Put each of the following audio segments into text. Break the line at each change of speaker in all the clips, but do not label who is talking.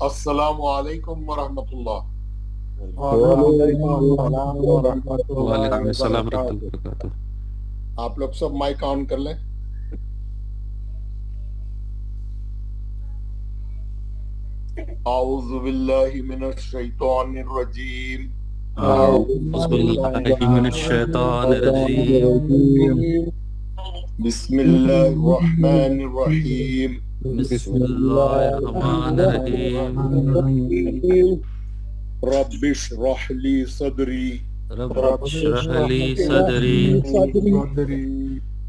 السلام علیکم ورحمۃ اللہ۔
وعلیکم السلام ورحمۃ اللہ
وعلیکم السلام ورحمۃ
وبرکاتہ۔
اللہ وبرکاتہ۔
آپ لوگ سب مائک آن کر لیں۔ اعوذ باللہ من الشیطان الرجیم،
اعوذ باللہ من الشیطان الرجیم،
بسم اللہ الرحمن الرحیم،
بسم اللہ الرحمن الرحیم۔
رب اشرح لی صدری
رب اشرح لی صدری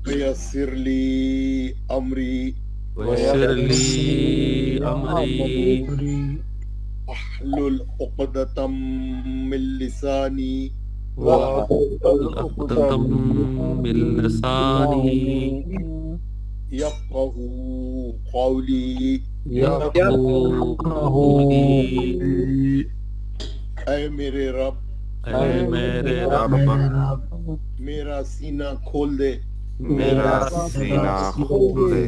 ویسر لی امری
ویسر لی امری
واحلل عقدۃ من لسانی
واحلل عقدۃ من لسانی
یفقہوا قولی۔
یفقہوا قولی۔
اے میرے رب،
اے میرے رب،
میرا سینہ کھول دے
میرا سینہ کھول دے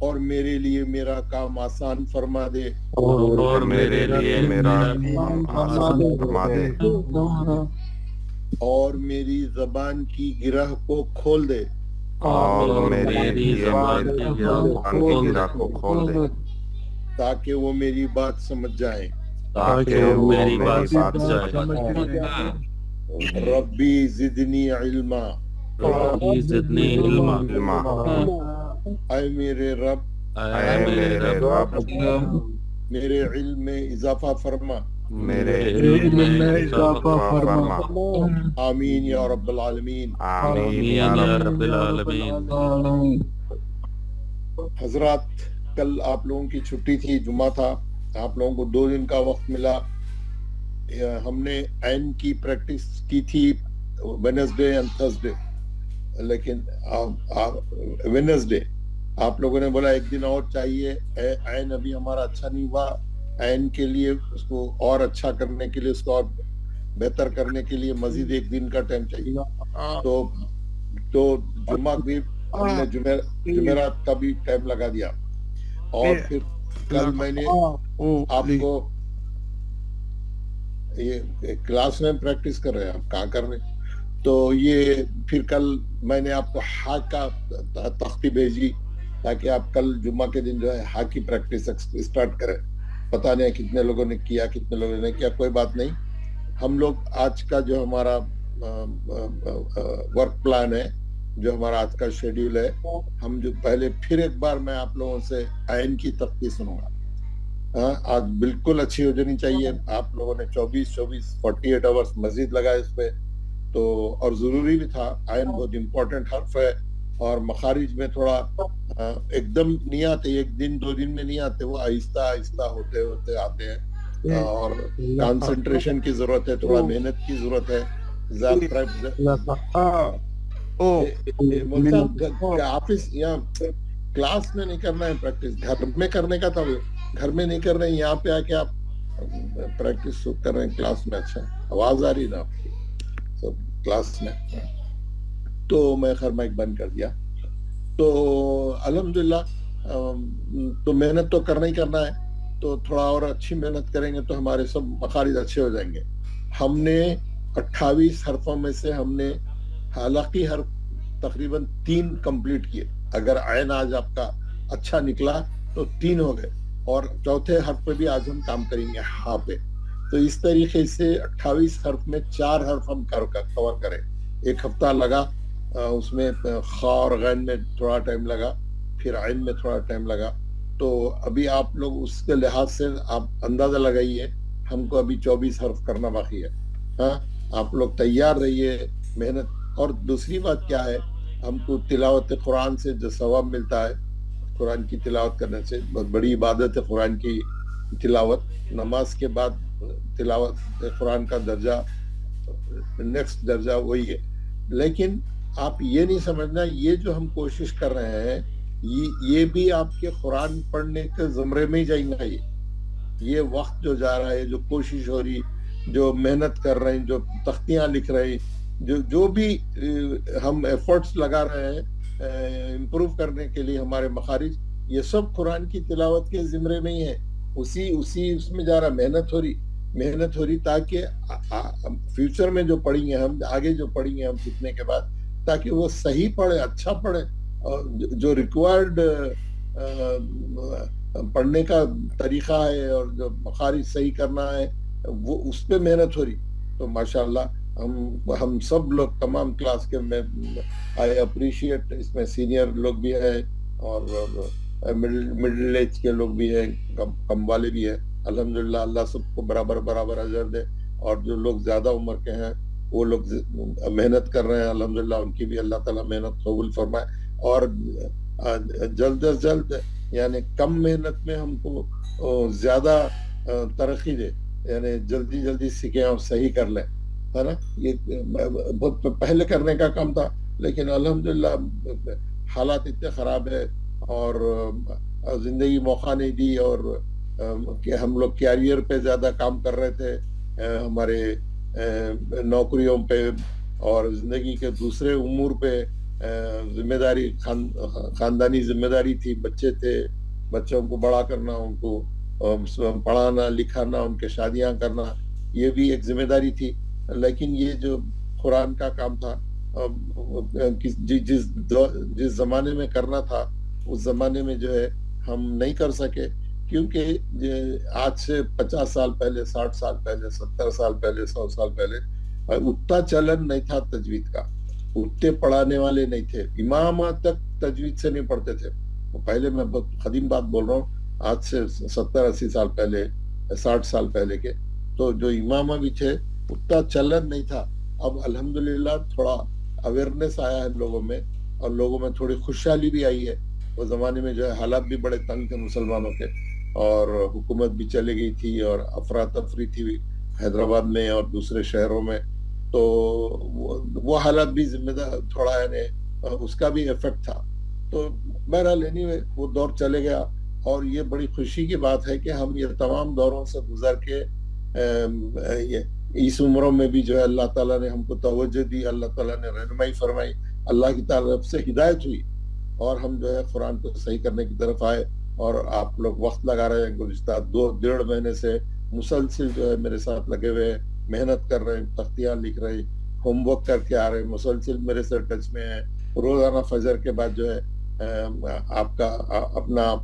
اور میرے لیے میرا کام آسان فرما دے،
اور میرے لیے
میرا کام آسان فرما دے،
اور میری زبان کی گرہ کو کھول دے
اور میری
زبان کی
گرہ کو کھول دے
تاکہ وہ میری بات سمجھ جائیں۔
تاکہ وہ میری بات سمجھ جائے۔
ربی زدنی علما،
ربی زدنی علما۔
علما۔
اے میرے رب،
اے میرے رب،
میرے علم میں اضافہ فرما۔
میرے
علم میں اضافہ
فرما۔
آمین یا رب العالمین۔
آمین یا
رب العالمین۔
حضرات، کل آپ لوگوں کی چھٹی تھی، جمعہ تھا، آپ لوگوں کو 2 دن کا وقت ملا۔ ہم نے عین کی پریکٹس کی تھی وینسڈے اینڈ تھرسڈے، لیکن وینسڈے آپ لوگوں نے بولا 1 دن اور چاہیے، عین ابھی ہمارا اچھا نہیں ہوا، عین کے لیے اس کو اور اچھا کرنے کے لیے، اس کو اور بہتر کرنے کے لیے مزید 1 دن کا ٹائم چاہیے۔ تو جمعہ بھی ہم نے جمعرات کا بھی ٹائم لگا دیا، اور پھر کل میں نے آپ کو یہ کلاس میں پریکٹس کر رہے ہیں، آپ کہاں کر رہے ہیں، تو یہ پھر کل میں نے آپ کو ہا کا تختی بھیجی تاکہ آپ کل جمعہ کے دن جو ہے ہا کی پریکٹس اسٹارٹ کریں۔ پتہ نہیں کتنے لوگوں نے کیا، کتنے لوگوں نے کیا، کوئی بات نہیں۔ ہم لوگ آج کا جو ہمارا ورک پلان ہے، جو ہمارا آج کا شیڈیول ہے، ہم جو پہلے پھر ایک بار میں آپ لوگوں سے عین کی تختی سنوں گا۔ آج بالکل اچھی ہو جانی چاہیے۔ آپ لوگوں نے 48 آورس مزید لگائے اس پہ، تو اور ضروری بھی تھا۔ عین بہت امپورٹنٹ حرف ہے، اور مخارج میں تھوڑا ایک دم نہیں آتے، 1 دن 2 دن میں نہیں آتے، وہ آہستہ آہستہ ہوتے ہوتے آتے ہیں، اور کانسنٹریشن کی ضرورت ہے، تھوڑا محنت کی ضرورت ہے۔ آفس یا کلاس میں نہیں کرنا ہے پریکٹس، گھر میں کرنے کا تھا، گھر میں نہیں کر رہے ہیں، یہاں پہ آ کے آپ پریکٹس کر رہے ہیں کلاس میں۔ اچھا آواز آ رہی نا آپ کی سب کلاس میں؟ تو میں خیر مائک بند کر دیا۔ تو الحمدللہ، تو محنت تو کرنا ہی کرنا ہے، تو تھوڑا اور اچھی محنت کریں گے تو ہمارے سب مخارج اچھے ہو جائیں گے۔ ہم نے 28 حرفوں میں سے ہم نے حلقی حرف تقریباً 3 کمپلیٹ کیے۔ اگر عین آج آپ کا اچھا نکلا تو 3 ہو گئے، اور چوتھے حرف پہ بھی آج ہم کام کریں گے، ہاں پہ۔ تو اس طریقے سے 28 حرف میں 4 حرف ہم کور کریں۔ 1 ہفتہ لگا، اس میں خا اور غین میں تھوڑا ٹائم لگا، پھر عین میں تھوڑا ٹائم لگا۔ تو ابھی آپ لوگ اس کے لحاظ سے آپ اندازہ لگائیے، ہم کو ابھی 24 حرف کرنا باقی ہے۔ ہاں، آپ لوگ تیار رہیے، محنت۔ اور دوسری بات کیا ہے، ہم کو تلاوت قرآن سے جو ثواب ملتا ہے، قرآن کی تلاوت کرنے سے بہت بڑی عبادت ہے قرآن کی تلاوت۔ نماز کے بعد تلاوت قرآن کا درجہ، نیکسٹ درجہ وہی ہے۔ لیکن آپ یہ نہیں سمجھنا، یہ جو ہم کوشش کر رہے ہیں یہ بھی آپ کے قرآن پڑھنے کے زمرے میں ہی جائیں گا۔ یہ وقت جو جا رہا ہے، جو کوشش ہو رہی، جو محنت کر رہے ہیں، جو تختیاں لکھ رہے ہیں، جو بھی ہم ایفرٹس لگا رہے ہیں امپروو کرنے کے لیے ہمارے مخارج، یہ سب قرآن کی تلاوت کے زمرے میں ہی ہے۔ اسی اس میں جا رہا، محنت ہو رہی تاکہ فیوچر میں جو پڑھیں گے ہم، آگے جو پڑھیں گے ہم سیکھنے کے بعد، تاکہ وہ صحیح پڑھے، اچھا پڑھے، اور جو ریکوائرڈ پڑھنے کا طریقہ ہے اور جو مخارج صحیح کرنا ہے وہ اس پہ محنت ہو رہی. تو ماشاءاللہ ہم سب لوگ تمام کلاس کے میں آئی اپریشیٹ، اس میں سینئر لوگ بھی ہیں اور مڈل ایج کے لوگ بھی ہیں، کم والے بھی ہیں. الحمدللہ اللہ سب کو برابر اجر دے. اور جو لوگ زیادہ عمر کے ہیں وہ لوگ محنت کر رہے ہیں، الحمدللہ ان کی بھی اللہ تعالیٰ محنت قبول فرمائے. اور جلد از جلد یعنی کم محنت میں ہم کو زیادہ ترقی دے، یعنی جلدی سیکھیں اور صحیح کر لیں، ہے نا. یہ بہت پہلے کرنے کا کام تھا، لیکن الحمدللہ حالات اتنے خراب ہے اور زندگی موقع نہیں دی، اور کہ ہم لوگ کیریئر پہ زیادہ کام کر رہے تھے، ہمارے نوکریوں پہ اور زندگی کے دوسرے امور پہ ذمہ داری، خاندانی ذمہ داری تھی، بچے تھے، بچوں کو بڑا کرنا، ان کو پڑھانا لکھانا، ان کے شادیاں کرنا، یہ بھی ایک ذمہ داری تھی. لیکن یہ جو قرآن کا کام تھا، جس زمانے میں کرنا تھا اس زمانے میں جو ہے ہم نہیں کر سکے، کیونکہ آج سے 50 سال پہلے، 60 سال پہلے، 70 سال پہلے، 100 سال پہلے اتنا چلن نہیں تھا تجوید کا، اتنے پڑھانے والے نہیں تھے، امام تک تجوید سے نہیں پڑھتے تھے. پہلے میں بہت قدیم بات بول رہا ہوں، آج سے 70-80 سال پہلے، 60 سال پہلے کے، تو جو امامہ بھی تھے اتنا چلن نہیں تھا. اب الحمدللہ تھوڑا اویئرنیس آیا ہے لوگوں میں، اور لوگوں میں تھوڑی خوشحالی بھی آئی ہے. وہ زمانے میں جو ہے حالات بھی بڑے تنگ تھے مسلمانوں کے، اور حکومت بھی چلے گئی تھی، اور افراتفری تھی حیدرآباد میں اور دوسرے شہروں میں. تو وہ حالات بھی ذمہ دار تھوڑا ہے، اس کا بھی ایفیکٹ تھا. تو بہرحال anyway وہ دور چلے گیا، اور یہ بڑی خوشی کی بات ہے کہ ہم یہ تمام دوروں سے گزر کے اس عمروں میں بھی جو ہے اللہ تعالیٰ نے ہم کو توجہ دی، اللہ تعالیٰ نے رہنمائی فرمائی، اللہ کی طرف سے ہدایت ہوئی، اور ہم جو ہے قرآن کو صحیح کرنے کی طرف آئے. اور آپ لوگ وقت لگا رہے ہیں، گزشتہ 2-1.5 مہینے سے مسلسل جو ہے میرے ساتھ لگے ہوئے ہیں، محنت کر رہے ہیں، تختیاں لکھ رہے ہیں، ہوم ورک کر کے آ رہے ہیں، مسلسل میرے سے ٹچ میں ہیں. روزانہ فجر کے بعد جو ہے آپ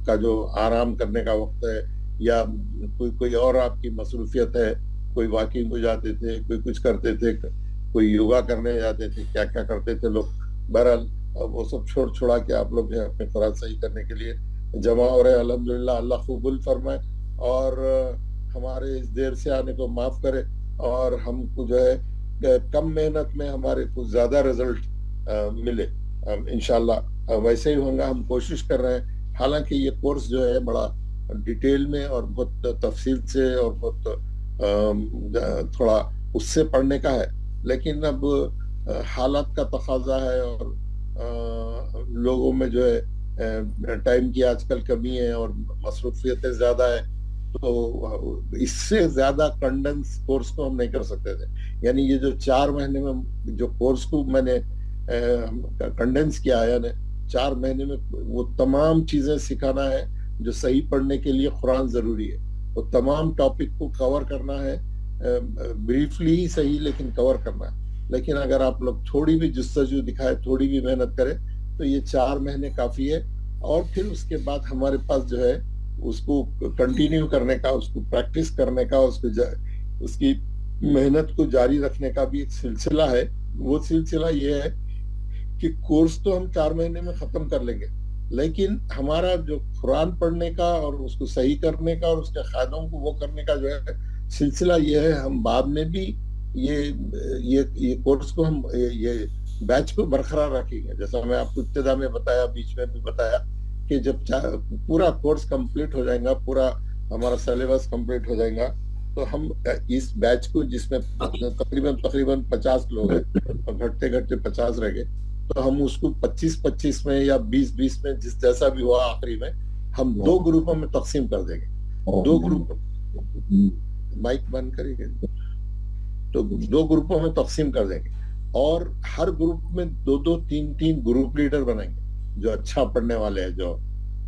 کا جو آرام کرنے کا وقت ہے، یا کوئی اور آپ کی مصروفیت ہے، کوئی واکنگ کو جاتے تھے، کوئی کچھ کرتے تھے، کوئی یوگا کرنے جاتے تھے، کیا کرتے تھے لوگ. بہرحال وہ سب چھوڑا کے آپ لوگ جو ہے اپنے قرآن صحیح کرنے کے لیے جمع ہو رہے ہیں. الحمدللہ اللہ قبول فرمائے اور ہمارے اس دیر سے آنے کو معاف کرے، اور ہم کو جو ہے کم محنت میں ہمارے کو زیادہ رزلٹ ملے انشاءاللہ. ویسے ہی ہوگا، ہم کوشش کر رہے ہیں. حالانکہ یہ کورس جو ہے بڑا ڈیٹیل میں اور بہت تفصیل سے اور بہت تھوڑا اس سے پڑھنے کا ہے، لیکن اب حالات کا تقاضا ہے، اور لوگوں میں جو ہے ٹائم کی آج کل کمی ہے اور مصروفیتیں زیادہ ہے، تو اس سے زیادہ کنڈنس کورس کو ہم نہیں کر سکتے تھے. یعنی یہ جو 4 مہینے میں جو کورس کو میں نے کنڈنس کیا ہے، یعنی 4 مہینے میں وہ تمام چیزیں سکھانا ہے جو صحیح پڑھنے کے لیے قرآن ضروری ہے. وہ تمام ٹاپک کو کور کرنا ہے، بریفلی ہی صحیح لیکن کور کرنا ہے. لیکن اگر آپ لوگ تھوڑی بھی جستجو دکھائے، تھوڑی بھی محنت کرے، تو یہ 4 مہینے کافی ہے. اور پھر اس کے بعد ہمارے پاس جو ہے اس کو کنٹینیو کرنے کا، اس کو پریکٹس کرنے کا، اس کی محنت کو جاری رکھنے کا بھی ایک سلسلہ ہے. وہ سلسلہ یہ ہے کہ کورس تو ہم 4 مہینے میں ختم کر لیں گے، لیکن ہمارا جو قرآن پڑھنے کا اور اس کو صحیح کرنے کا اور اس کے قاعدوں کو وہ کرنے کا جو ہے سلسلہ یہ ہے. ہم بعد میں بھی یہ کورس کو ہم یہ بیچ کو برقرار رکھیں گے. جیسا میں آپ کو ابتدا میں بتایا، بیچ میں بھی بتایا کہ جب پورا کورس کمپلیٹ ہو جائے گا، پورا ہمارا سلیبس کمپلیٹ ہو جائے گا، تو ہم اس بیچ کو، جس میں تقریباً 50 لوگ ہیں اور گھٹتے 50 رہ گئے، تو ہم اس کو 25 میں یا 20 میں جس جیسا بھی ہوا آخری میں ہم 2 گروپوں میں تقسیم کر دیں گے. 2 گروپ، مائک بند کریں گے، تو 2 گروپوں میں تقسیم کر دیں گے، اور ہر گروپ میں 2-3 گروپ لیڈر بنائیں گے جو اچھا پڑھنے والے ہیں، جو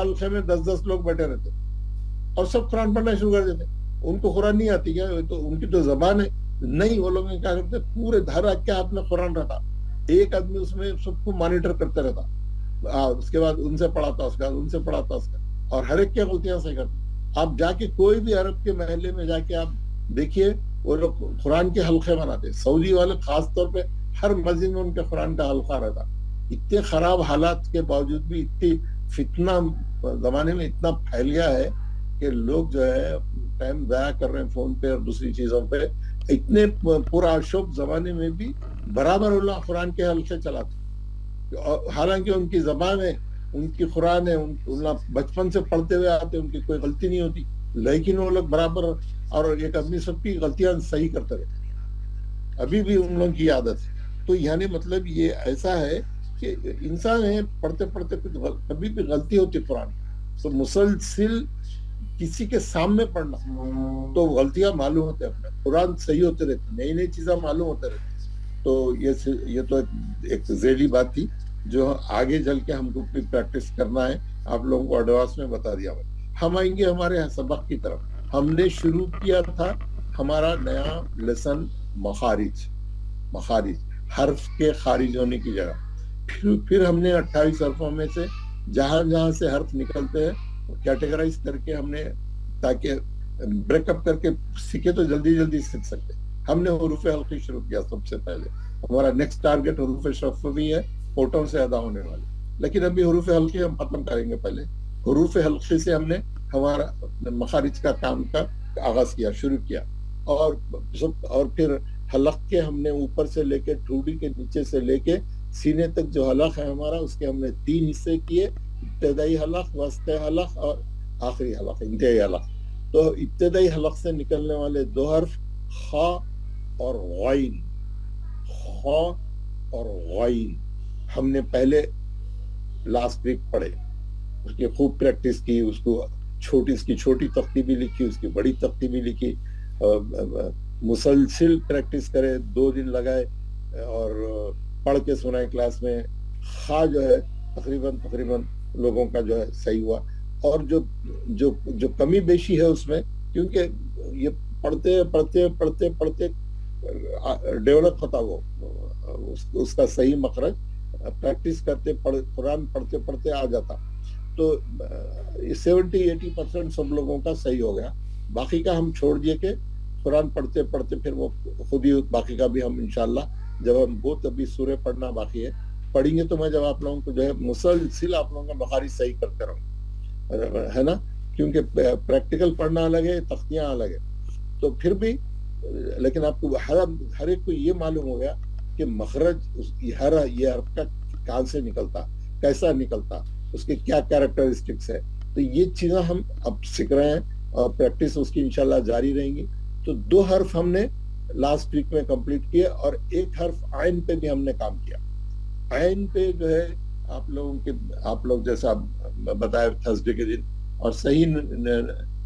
حلقے میں 10-10 لوگ بیٹھے رہتے اور سب قرآن پڑھنا شروع کر دیتے. ان کو قرآن نہیں آتی کیا؟ تو ان کی تو زبان ہے نہیں. وہ لوگ کیا کرتے پورے دھر رکھ کے ہاتھ میں قرآن رہتا, ایک آدمی اس میں سب کو مانیٹر کرتے رہتا, اس کے بعد ان سے پڑھاتا, اس کے بعد ان سے پڑھاتا, اس کا, اور ہر ایک کی غلطیاں صحیح کرتے. آپ جا کے کوئی بھی عرب کے محلے میں جا کے آپ دیکھیے وہ لوگ قرآن کے حلقے بناتے. سعودی والے خاص طور پہ ہر مسجد میں ان کے قرآن کا حلقہ رہتا. اتنے خراب حالات کے باوجود بھی اتنی فتنہ زمانے میں اتنا پھیل گیا ہے کہ لوگ جو ہے ٹائم ضائع کر رہے ہیں فون پہ اور دوسری چیزوں پہ. اتنے پورا شوب زمانے میں بھی برابر اللہ قرآن کے حلقے چلاتے, حالانکہ ان کی زبان ہے, ان کی قرآن ہے, بچپن سے پڑھتے ہوئے آتے, ان کی کوئی غلطی نہیں ہوتی, لیکن وہ لوگ برابر اور ایک آدمی سب کی غلطیاں صحیح کرتے رہتے. ابھی بھی ان لوگوں کی عادت ہے. تو یعنی مطلب یہ ایسا ہے کہ انسان ہے پڑھتے پڑھتے کبھی بھی غلطی ہوتی قرآن, تو مسلسل کسی کے سامنے پڑھنا تو غلطیاں معلوم ہوتے اپنے, قرآن صحیح ہوتے رہتے, نئی نئی چیزیں معلوم ہوتے رہتے. تو یہ تو ایک ذیلی بات تھی جو آگے چل کے ہم کو پریکٹس کرنا ہے. آپ لوگوں کو ایڈوانس میں بتا دیا. ہم آئیں گے ہمارے سبق کی طرف. ہم نے شروع کیا تھا ہمارا نیا لیسن مخارج, حرف کے خارج ہونے کی جگہ. پھر ہم نے 28 حرفوں میں سے جہاں جہاں سے حرف نکلتے ہیں کیٹیگرائز کر کے ہم نے, تاکہ بریک اپ کر کے سیکھے تو جلدی جلدی سیکھ سکتے. ہم نے حروف حلقی شروع کیا سب سے پہلے. ہمارا نیکسٹ ٹارگیٹ حروف شفوی ہے, ہوٹوں سے ادا ہونے والے, لیکن ابھی حروف حلقی ہم ختم کریں گے. پہلے حروف حلقی سے ہم نے ہمارا مخارج کا کام کا آغاز کیا, شروع کیا, اور پھر حلق کے ہم نے اوپر سے لے کے ٹھوڑی کے نیچے سے لے کے سینے تک جو حلق ہے ہمارا, اس کے ہم نے 3 حصے کیے, ابتدائی حلق, وسطی حلق اور آخری حلق, انتہائی حلق. تو ابتدائی حلق سے نکلنے والے 2 حرف خا اور غین, خا اور غین ہم نے پہلے لاسٹ ویک پڑھے, اس کی خوب پریکٹس کی, اس کو اس کی چھوٹی تختی بھی لکھی, اس کی بڑی تختی بھی لکھی, مسلسل پریکٹس کرے, 2 دن لگائے اور پڑھ کے سنائے کلاس میں. خا جو ہے تقریباً لوگوں کا جو ہے صحیح ہوا, اور جو کمی بیشی ہے اس میں, کیونکہ یہ پڑھتے ڈیولپ ہوتا, وہ اس کا صحیح مخرج پریکٹس کرتے قرآن پڑھتے آ جاتا. تو 70-80% سب لوگوں کا صحیح ہو گیا. باقی کا ہم چھوڑ دیے کہ قرآن پڑھتے پھر وہ خود ہی, باقی کا بھی ہم انشاءاللہ جب ہم بہت ابھی سورے پڑھنا باقی ہے پڑھیں گے, تو میں جب آپ لوگوں کو جو ہے مسلسل آپ لوگوں کا مخارج صحیح کرتے رہوں, ہے نا, کیونکہ پریکٹیکل پڑھنا الگ ہے, تختیاں الگ ہے. تو پھر بھی لیکن آپ کو ہر ایک کو یہ معلوم ہو گیا کہ مخرج یہ حرف کا کہاں سے نکلتا, کیسا نکلتا, اس کے کیا کیریکٹرسٹکس ہے. تو یہ چیزیں ہم اب سیکھ رہے ہیں اور پریکٹس اس کی انشاءاللہ جاری رہیں گی. تو 2 حرف ہم نے لاسٹ ویک میں کمپلیٹ کیے, اور 1 حرف عین پہ بھی ہم نے کام کیا. عین پہ جو ہے آپ لوگ جیسا بتایا تھرسڈے کے دن, اور صحیح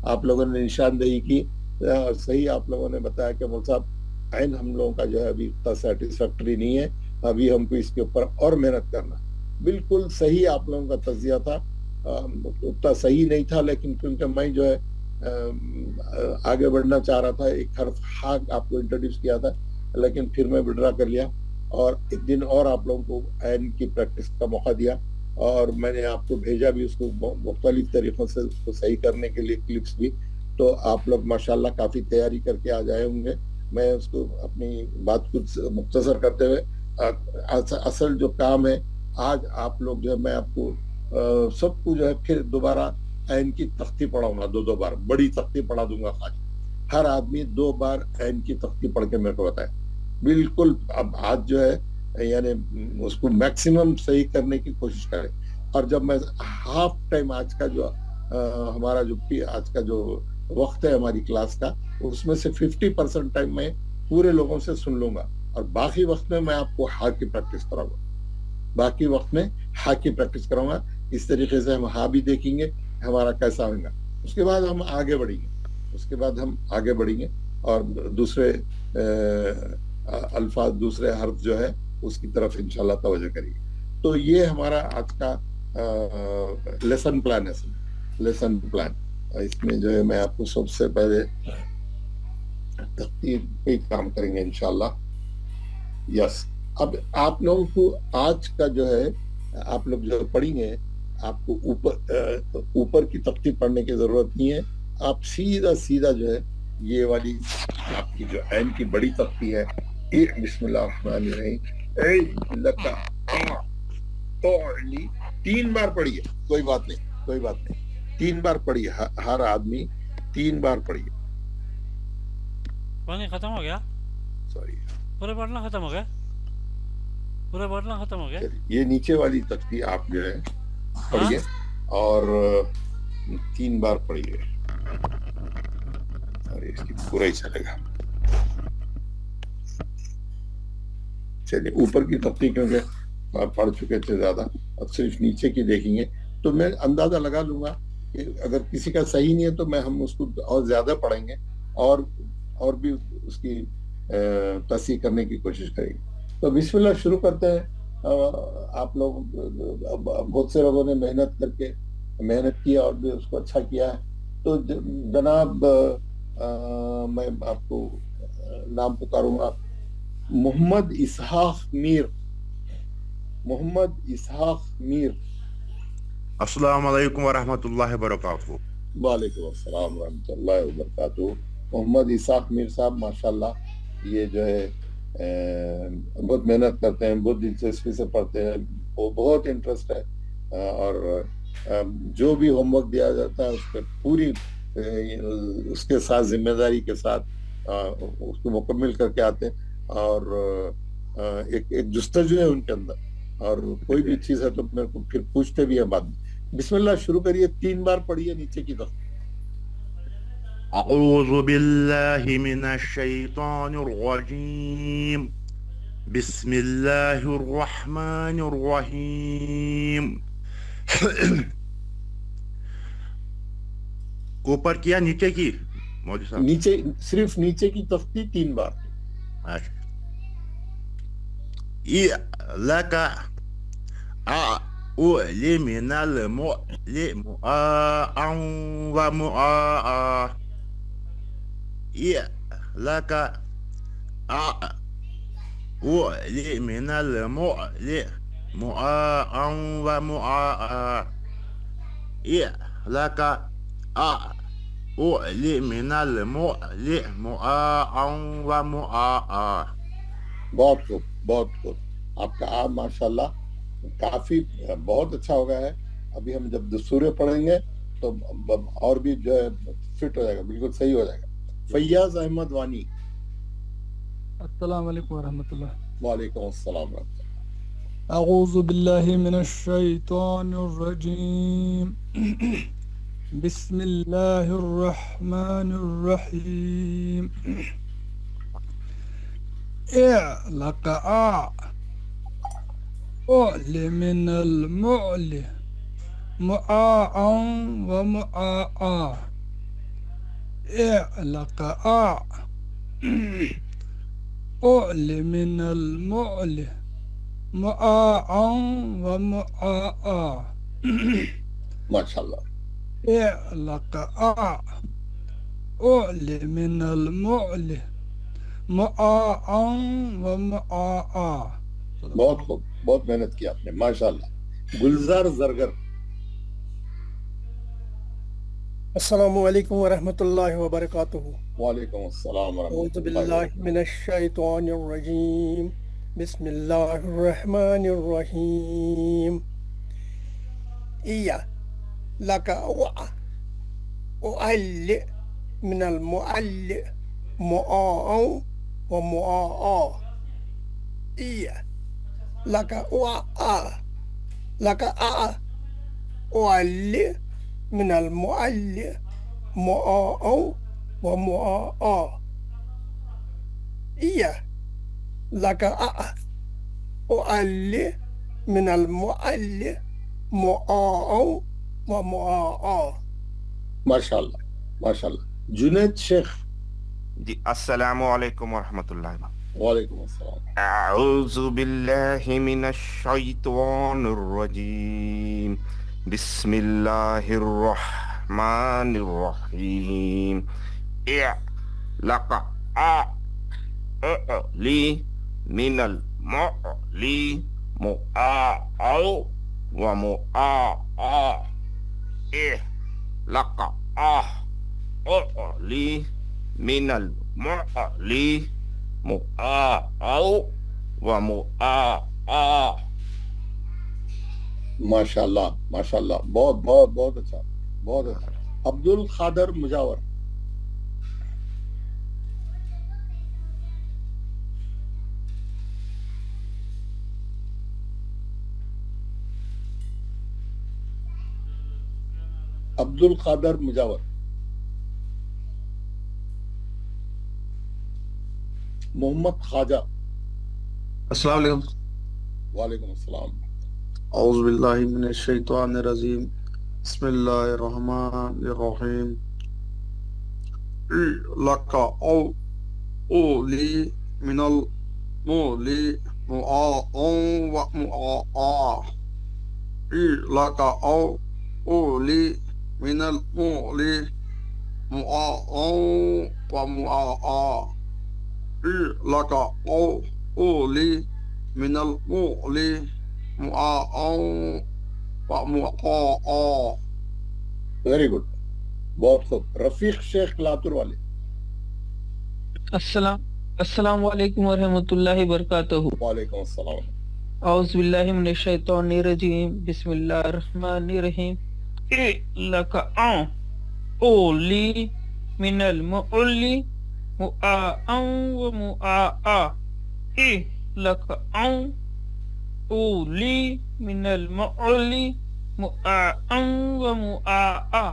آپ لوگوں نے نشاندہی کی, اور صحیح آپ لوگوں نے بتایا کہ مول صاحب عین ہم لوگوں کا جو ہے ابھی اتنا سیٹسفیکٹری نہیں ہے, ابھی ہم کو اس کے اوپر اور محنت کرنا. بالکل صحیح آپ لوگوں کا تجزیہ تھا, اتنا صحیح نہیں تھا, لیکن کیونکہ میں جو ہے آگے بڑھنا چاہ رہا تھا, ایک حرف ہا آپ کو انٹروڈیوس کیا تھا, لیکن پھر میں وڈرا کر لیا, اور ایک دن اور آپ لوگوں کو عین کی پریکٹس کا موقع دیا, اور میں نے آپ کو بھیجا بھی اس کو مختلف طریقوں سے اس کو صحیح کرنے کے لیے کلپس بھی. تو آپ لوگ ماشاءاللہ کافی تیاری کر کے آ جائے ہوں گے. میں اس کو اپنی بات کو مختصر کرتے ہوئے, اصل جو کام ہے آج آپ لوگ جو ہے, میں آپ کو سب کو جو ہے پھر دوبارہ عین کی تختی پڑھاؤں گا, 2 بار بڑی تختی پڑھا دوں گا. خالی ہر آدمی 2 بار عین کی تختی پڑھ کے میرے کو بتائے. بالکل اب آج جو ہے یعنی اس کو میکسیمم صحیح کرنے کی کوشش کرے. اور جب میں ہاف ٹائم آج کا جو ہمارا جو آج کا جو وقت ہے ہماری کلاس کا, اس میں سے 50% ٹائم میں پورے لوگوں سے سن لوں گا, اور باقی وقت میں میں آپ کو ہا کی پریکٹس کراؤں گا. باقی وقت میں ہا کی پریکٹس کراؤں گا. اس طریقے سے ہم ہا بھی دیکھیں گے ہمارا کیسا ہوگا. اس کے بعد ہم آگے بڑھیں گے, اور دوسرے الفاظ, دوسرے حرف جو ہے اس کی طرف انشاءاللہ توجہ کریں گے. تو یہ ہمارا آج کا لیسن پلان ہے لیسن پلان. اس میں جو ہے میں آپ کو سب سے پہلے تخطیط پہ کام کریں گے انشاءاللہ. یس اب آپ لوگوں کو آج کا جو ہے آپ لوگ جو پڑھیں گے آپ کو اوپر کی تخطیط پڑھنے کی ضرورت نہیں ہے. آپ سیدھا جو ہے یہ والی آپ کی جو عین کی بڑی تختی ہے بسم اللہ الرحمن الرحیم لکا تولی 3 بار پڑھیے. کوئی بات نہیں 3 بار پڑھیے. ہر آدمی 3 بار پڑھیے.
پانی ختم ہو گیا؟
سوری
پورے پڑھنا ختم ہو گیا؟ پورے پڑھنا ختم ہو گیا؟
یہ نیچے والی تختی آپ جو ہے پڑھیے اور 3 بار پڑھیے اور اس کی پورا ہی چلے گا. چلیے اوپر کی تختی کیونکہ آپ پڑھ چکے تھے زیادہ اب صرف نیچے کی دیکھیں گے تو میں اندازہ لگا لوں گا کہ اگر کسی کا صحیح نہیں ہے تو ہم اس کو اور زیادہ پڑھیں گے اور بھی اس کی تصحیح کرنے کی کوشش کریں گے. تو بسم اللہ شروع کرتے ہیں. آپ لوگ بہت سے لوگوں نے محنت کیا اور بھی اس کو اچھا کیا ہے. تو جناب میں آپ کو نام پکاروں گا محمد اسحاق میر.
السلام علیکم ورحمۃ اللہ وبرکاتہ.
وعلیکم السلام ورحمۃ اللہ وبرکاتہ. محمد اسحاق میر صاحب ماشاءاللہ یہ جو ہے بہت محنت کرتے ہیں, بہت دلچسپی سے پڑھتے ہیں, وہ بہت انٹرسٹ ہے اور جو بھی ہوم ورک دیا جاتا ہے اس پہ پوری اس کے ساتھ ذمہ داری کے ساتھ اس کو مکمل کر کے آتے ہیں اور ایک جستجو ہے ان کے اندر اور کوئی بھی چیز ہے تو میرے کو پھر پوچھتے بھی ہیں بعد میں. بسم اللہ شروع کریے. 3 بار پڑھیے نیچے کی طرف.
اعوذ باللہ من الشیطان الرجیم بسم اللہ الرحمن الرحیم. اوپر کیا نیچے کی مولوی صاحب؟
نیچے صرف نیچے کی تختی 3 بار.
لك أعلي من المؤلم ومؤاء لك أعلي من المؤلم ومؤاء لك أعلي من المؤلم ومؤاء.
بہت خوب. آپ کا آپ ماشاءاللہ کافی بہت اچھا ہو گیا ہے. ابھی ہم جب دستورے پڑھیں گے تو اور بھی جو ہے فٹ ہو جائے گا, بالکل صحیح ہو جائے گا. فیاض احمد وانی.
السلام علیکم ورحمۃ اللہ.
وعلیکم السلام ورحمۃ اللہ.
اعوذ باللہ من الشیطان الرجیم بسم اللہ الرحمن الرحیم. لك أعلى من المعلى مؤاء ومؤاء لك أعلى من المعلى مؤاء ومؤاء
ماشاءاللہ.
لك أعلى من المعلى مؤاء ومؤاء.
بہت خوب, بہت محنت کی آپ نے ماشاءاللہ. گلزار زرگر.
السلام علیکم ورحمۃ اللہ وبرکاتہ.
وعلیکم السلام
اعوذ
ورحمۃ
باللہ
اللہ.
من الشیطان الرجیم بسم اللہ الرحمن الرحیم. لك أعلى من المعلى مؤاء ومؤاء لك أعلى من المعلى مؤاء ومؤاء لك أعلى من المعلى مؤاء ومؤاء.
ماشاءاللہ ماشاءاللہ. جنید شیخ.
جی السلام علیکم ورحمۃ اللہ.
وعلیکم السلام.
أعوذ بالله من الشيطان الرجيم. بسم الله الرحمن الرحيم. لك لي من المعلي مؤاء ومؤاء. لك لي من المعلي مؤاء ومؤاء.
ماشاء اللہ ماشاء اللہ، بہت بہت بہت اچھا، بہت اچھا. عبد القادر مجاور. عبد القادر مجاور. محمد خواجہ.
السلام علیکم.
وعلیکم السلام.
اعوذ باللہ من الشیطان الرجیم. بسم اللہ الرحمن الرحیم. لک او لی من المولی مؤاء ومؤاء. لک او لی من المولی مؤاء ومؤاء. لك أولي من المؤلي مؤاء ومؤاء.
ویری گڈ، بہت خوب. رفیق شیخ لاتور والے.
السلام علیکم ورحمۃ اللہ وبرکاتہ.
وعلیکم السلام.
اعوذ باللہ من الشیطان الرجیم. بسم اللہ الرحمن الرحیم. لک اولی من المؤلی مؤاء ومؤاء. لک اولی من المؤلی مؤاء ومؤاء.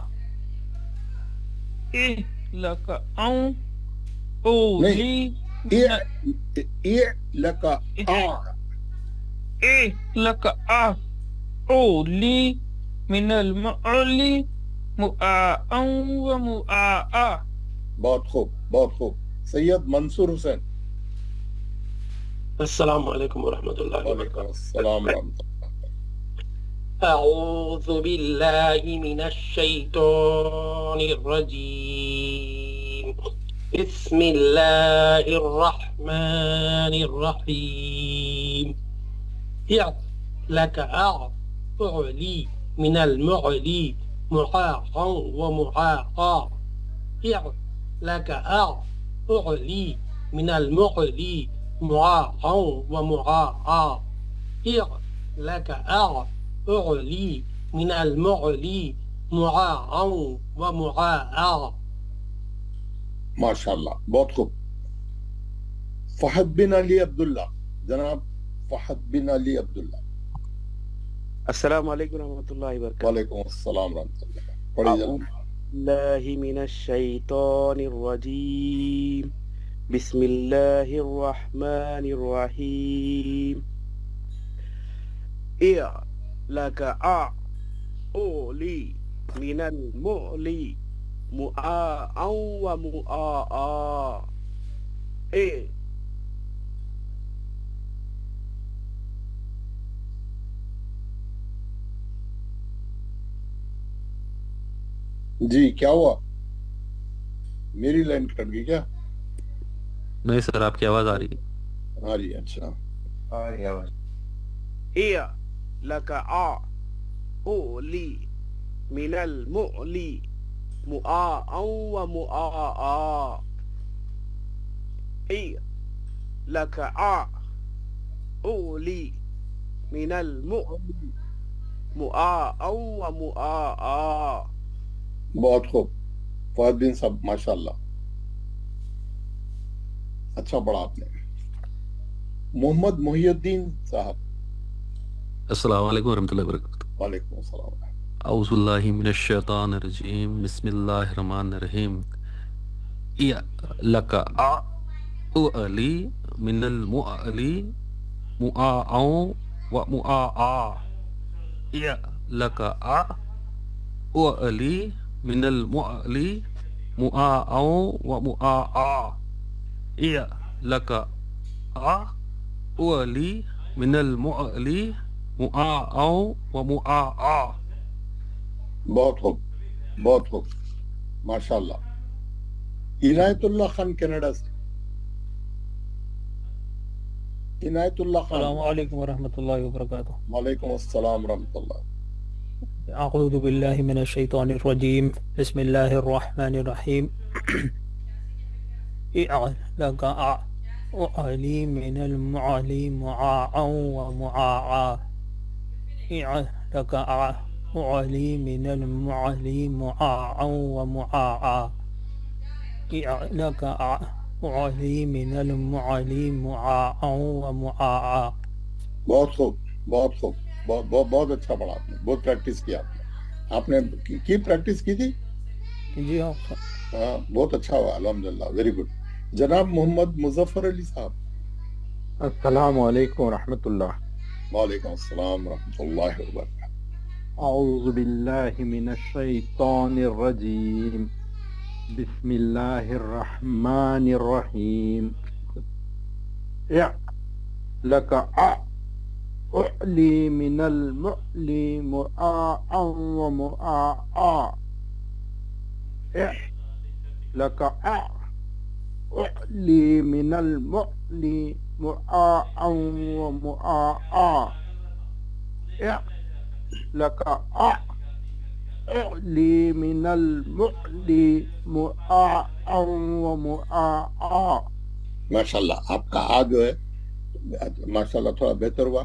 لک اولی
لک
لک اولی من المؤلی مؤاء ومؤاء.
بہت خوب بہت خوب. سید منصور حسین.
السلام علیکم ورحمۃ اللہ
وعلیکم السلام ورحمۃ اللہ.
اعوذ باللہ من الشیطان الرجیم. بسم اللہ الرحمن الرحیم. لک اعلی من المعلی مؤاء ومؤاء. لك أعلي من المعلي مؤاء ومؤاء. لك أعلي من المعلي مؤاء ومؤاء.
ماشاء اللہ، بہت خوب. فہد بن علی عبداللہ. جناب فہد بن علی عبداللہ.
السلام علیکم ورحمۃ اللہ وبرکاتہ.
وعلیکم السلام ورحمۃ اللہ. پڑھی جناب.
اللہ من الشیطان الرجیم. بسم اللہ الرحمن الرحیم. لک اولی من المؤلی مؤاء ومؤاء.
جی کیا ہوا؟ میری لائن کٹ گئی کیا؟
نہیں سر، آپ کی آواز آ رہی ہے.
آ رہی ہے. اچھا
آ رہی آواز.
لک اولی من المؤلی مؤاء ومؤاء. لک اولی من المؤلی مؤاء ومؤاء.
بہت خوب. فہد بن صاحب ماشاء اللہ اچھا پڑھا آپ نے. محمد محی الدین صاحب.
السلام علیکم ورحمۃ اللہ وبرکاتہ.
وعلیکم السلام.
اعوذ باللہ من الشیطان الرجیم. بسم اللہ الرحمن الرحیم. لک اولی من المؤلی مؤاء ومؤاء. لک اولی من المؤلی مؤاء ومؤاء. لک أعلي من المعلي مؤاع ومؤاع.
بہت خوب، بہت خوب، ماشاء اللہ. عنایت اللہ خان کینیڈا سے. عنایت اللہ خان.
السلام علیکم ورحمۃ اللہ وبرکاتہ.
وعلیکم السلام ورحمۃ اللہ.
اعوذ باللہ من الشیطان الرجیم. بسم اللہ الرحمن الرحیم. لك أعلي من المعلي معاعا ومعاعا. لك أعلي من المعلي معاعا ومعاعا. لك أعلي من المعلي معاعا ومعاعا.
بہت خوب، بہت خوب، بہت اچھا پڑھا آپ نے، بہت پریکٹس کیا آپ نے کی پریکٹس کی تھی؟
جی ہاں،
بہت اچھا ہوا، الحمدللہ، ویری گڈ. جناب محمد مظفر علی صاحب.
السلام علیکم ورحمۃ اللہ.
وعلیکم السلام ورحمۃ اللہ وبرکاتہ.
اعوذ باللہ من الشیطان الرجیم. بسم اللہ الرحمن الرحیم. لك أعلي من المعلي مؤاعا ومؤاعا. لك أعلي من المعلي مؤاعا ومؤاعا. لك أعلي من المعلي مؤاعا ومؤاعا.
ماشاءاللہ آپ کا آ جو ہے ماشاءاللہ تھوڑا بہتر ہوا.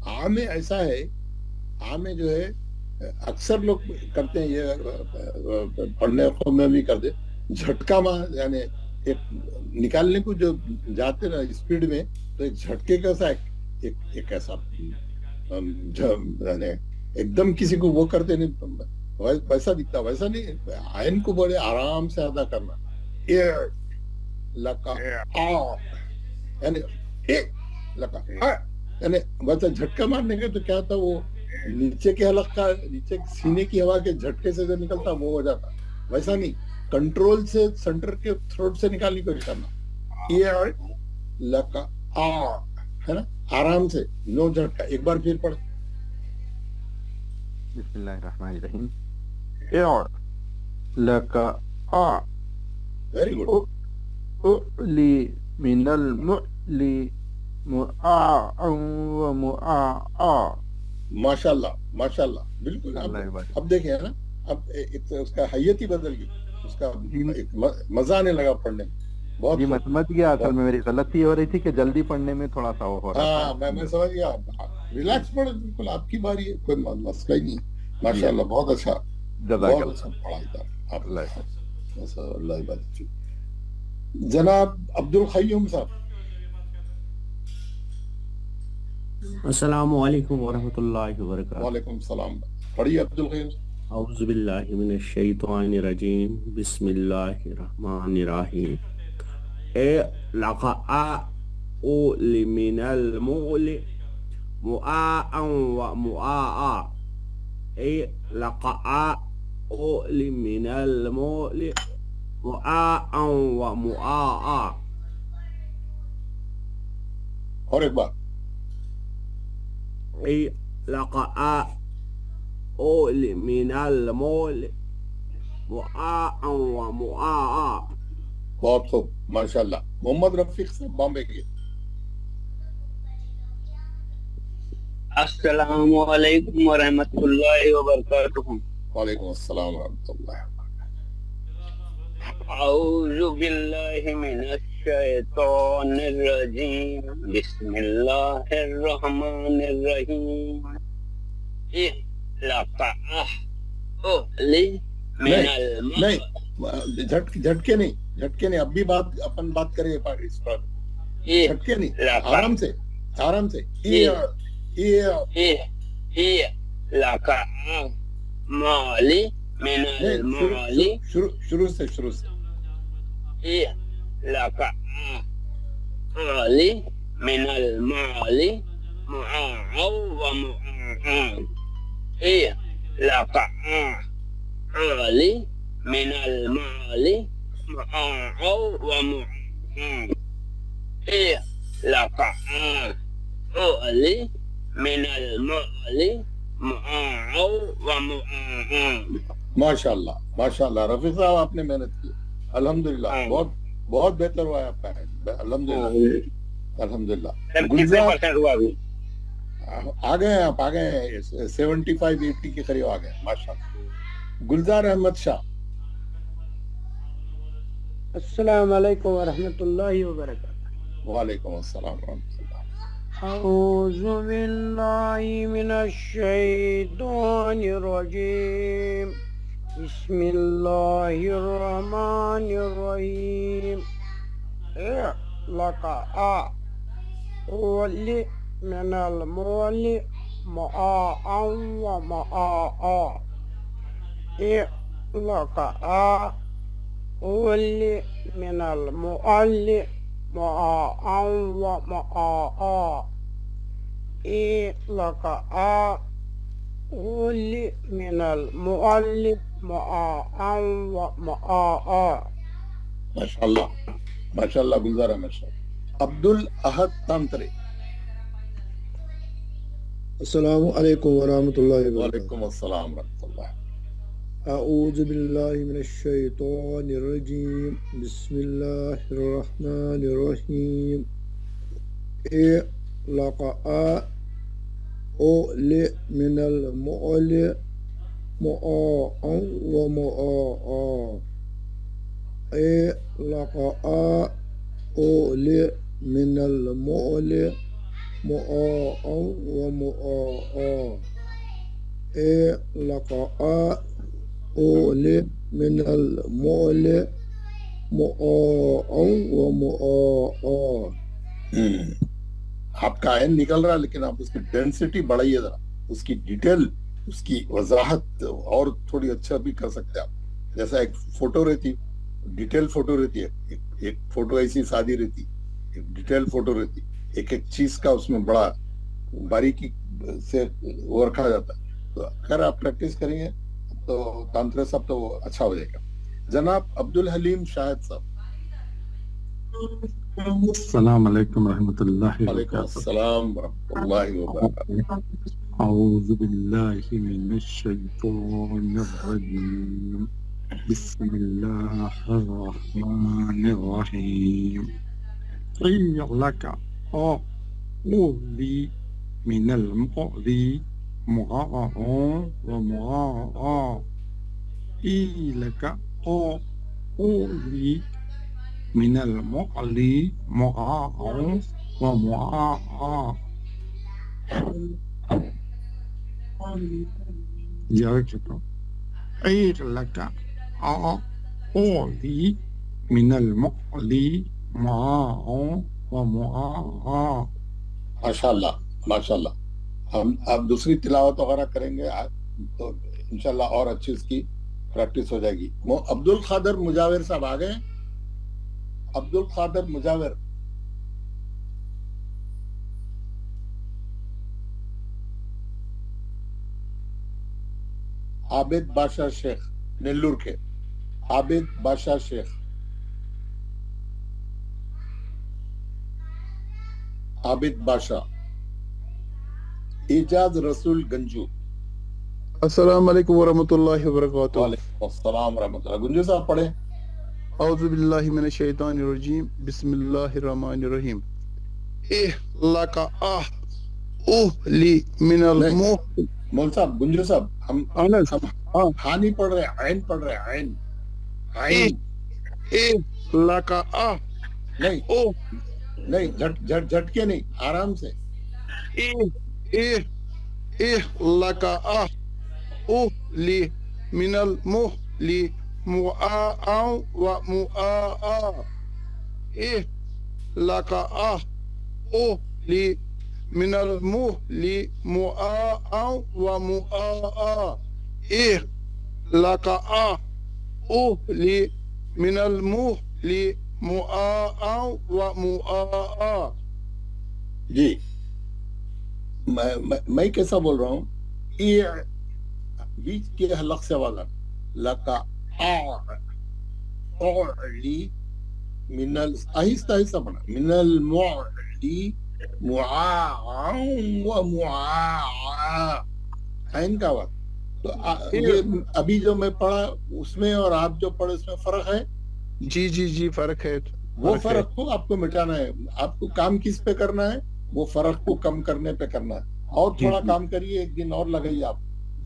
آ میں ایسا ہے، آ میں جو ہے اکثر لوگ کرتے ہیں، یہ پڑھنے کو میں بھی کرتے، جھٹکا ماں، یعنی ایک نکالنے کو جو جاتے نا اسپیڈ میں، تو ایک جھٹکے کا سا ایک ایسا یعنی ایک دم کسی کو وہ کرتے نہیں، ویسا دکھتا، ویسا نہیں. آئین کو بڑے آرام سے ادا کرنا. یعنی ویسا جھٹکا مارنے کا تو کیا تھا، وہ نیچے کے حلق کا، نیچے سینے کی ہوا کے جھٹکے سے جو نکلتا وہ ہو جاتا، ویسا نہیں، کنٹرول سے سینٹر کے تھروٹ سے نکالنے کو کرنا. ہے نا، آرام سے، نو جھٹکا. ایک بار پھر پڑھ.
بسم اللہ الرحمن الرحیم. لك
ویری گڈ.
أعلي من المعلي مؤاعا ومؤاعا.
ماشاء اللہ، ماشاء اللہ، بالکل. اب دیکھیں نا، اب اس کا حیت ہی بدل گئی، اس کا ایک مزہ آنے لگا پڑھنے میں. بہت
میں سمجھ گیا، اصل میں میری غلطی ہو رہی تھی کہ جلدی پڑھنے میں تھوڑا سا وہ ہو رہا تھا.
میں سمجھ گیا. ریلیکس پڑھ، بالکل آپ کی باری ہے، کوئی مسئلہ ہی نہیں. ماشاء اللہ، بہت اچھا، بہت اچھا پڑھائی تھا آپ. اللہ بات. جناب عبد القیوم صاحب.
السلام علیکم ورحمۃ اللہ وبرکاتہ.
وعلیکم السلام. پڑھیے عبد القیوم.
اعوذ باللہ من الشیطان الرجیم. بسم اللہ الرحمن الرحیم. لك أعلي من المعلي مؤاعا ومؤاعا. لك أعلي من المعلي مؤاعا ومؤاعا.
اور ایک بار.
لك أعلي من المعلي مؤاعا ومؤاعا.
بہت خوب، ماشاءاللہ. محمد رفیق صاحب بامبے کے.
السلام علیکم ورحمۃ اللہ وبرکاتہ.
وعلیکم السلام ورحمۃ اللہ.
اعوذ باللہ من الشیطان الرجیم. بسم اللہ الرحمن الرحیم. لك أعلي من المعلي.
نہیں، جھٹکے نہیں، جھٹکے نہیں. اب بھی اپن بات کریں اس پر. جھٹکے نہیں، آرام سے، آرام سے.
لك أعلي من المعلي.
شروع سے.
لك أعلي من المعلي مؤاعا ومؤاعا. لك أعلي من المعلي مؤاعا ومؤاعا.
لك أعلي من المعلي معاع ومعاع.
ماشاء اللہ رفیق صاحب آپ نے محنت کی الحمدللہ بہت بہت بہتر ہوا ہے آپ کا الحمدللہ
گلزار
آ گئے ہیں آپ 75-80 کے قریب آ گئے ماشاء اللہ. گلزار احمد شاہ.
السلام علیکم ورحمۃ اللہ وبرکاتہ.
وعلیکم السلام ورحمۃ اللہ.
اعوذ باللہ من الشیطان الرجیم. بسم اللہ الرحمن الرحیم. لک اولی من المولی معاء ومعاء. لک اولی من المولی معاء ومعاء. لك أولي من المؤلف معاء ومعاء.
ماشاء اللہ گلزار احمد شاہ. عبد الاحد تانترے.
السلام علیکم ورحمۃ اللہ وبرکاتہ.
وعلیکم السلام ورحمۃ اللہ.
اعوذ باللہ من الشیطان الرجیم. بسم اللہ الرحمن الرحیم. لقاء أولي من المؤلي معاء ومعاء. لقاء أولي من المؤلي معاء ومعاء. لقاء أولي من المؤلي معاء ومعاء.
آپ کا عین نکل رہا ہے لیکن آپ اس کی ڈینسٹی بڑھائیے ذرا, اس کی ڈیٹیل, اس کی وضاحت اور تھوڑی اچھا بھی کر سکتے آپ. جیسا ایک فوٹو رہتی, ڈیٹیل فوٹو رہتی ہے, ایک فوٹو ایسی سادی رہتی, ایک ڈیٹیل فوٹو رہتی, ایک چیز کا اس میں بڑا باریکی سے وہ رکھا جاتا ہے. تو اگر آپ پریکٹس کریں گے تو تانترے صاحب تو وہ اچھا ہو جائے گا. جناب عبد الحلیم شاہد صاحب.
السلام علیکم ورحمۃ اللہ
وعلیکم السلام ورحمۃ اللہ وبرکاتہ.
اعوذ باللہ من الشیطان الرجیم. بسم اللہ الرحمن الرحیم. لک اولی من المؤذی معاء ومعاء. لک اولی من المعلي معاء ومعاء. لك أولي من المعلي معاء ومعاء.
ماشاء اللہ. ہم اب دوسری تلاوت وغیرہ کریں گے تو انشاءاللہ اور اچھی اس کی پریکٹس ہو جائے گی. عبد القادر مجاور صاحب آ گئے. عبد القادر مجاور. عابد بادشاہ شیخ نیلور کے. عابد بادشاہ شیخ. عابد بادشاہ. اعجاز رسول گنجو.
السلام علیکم ورحمۃ اللہ وبرکاتہ.
وعلیکم السلام ورحمۃ اللہ. گنجو صاحب پڑھیں.
اعوذ باللہ من الشیطان الرجیم. بسم اللہ الرحمن الرحیم. لک اولی من المؤ.
مول صاحب, گنجو صاحب, ہم ہاں نہیں پڑھ رہے, عین پڑھ رہے, عین. عین.
لک
نہیں, جھٹکے نہیں, آرام سے.
لک اولی من المؤلی معاء ومعاء. لك أولي من المهل معاء ومعاء. لك أولي من المهل معاء ومعاء.
جی میں کیسا بول رہا ہوں, بیچ کے حلق سے آواز لکا اعلی من آہستہ آہستہ پڑھنا, من المعلی أعلي معاعا ومعاعا عین کا وقت تو یہ ابھی جو میں پڑھا اس میں اور آپ جو پڑھے اس میں فرق ہے؟
جی فرق ہے.
وہ فرق کو آپ کو مٹانا ہے. آپ کو کام کس پہ کرنا ہے؟ وہ فرق کو کم کرنے پہ کرنا ہے. اور تھوڑا کام کریے, ایک دن اور لگائیے آپ,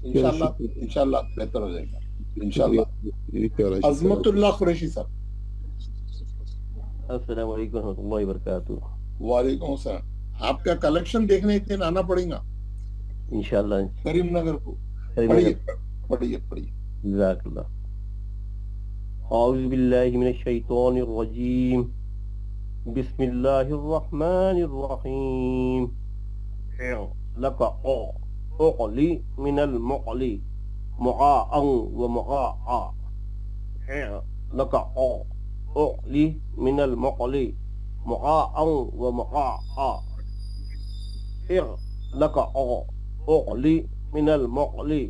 انشاءاللہ بہتر ہو جائے گا انشاءاللہ. عظمت اللہ قریشی صاحب.
السلام علیکم ورحمۃ اللہ وبرکاتہ.
وعلیکم السلام. آپ کا کلیکشن دیکھنے ایک دن آنا پڑے گا
انشاءاللہ.
کریم نگر کو. پڑھیے
جزاک اللہ. اعوذ باللہ من الشیطان الرجیم. بسم اللہ الرحمن الرحیم. لک اعلی من المعلی معاء ومعاء. لک اعلی من المعلی معاء ومعاء. لک اعلی من المعلی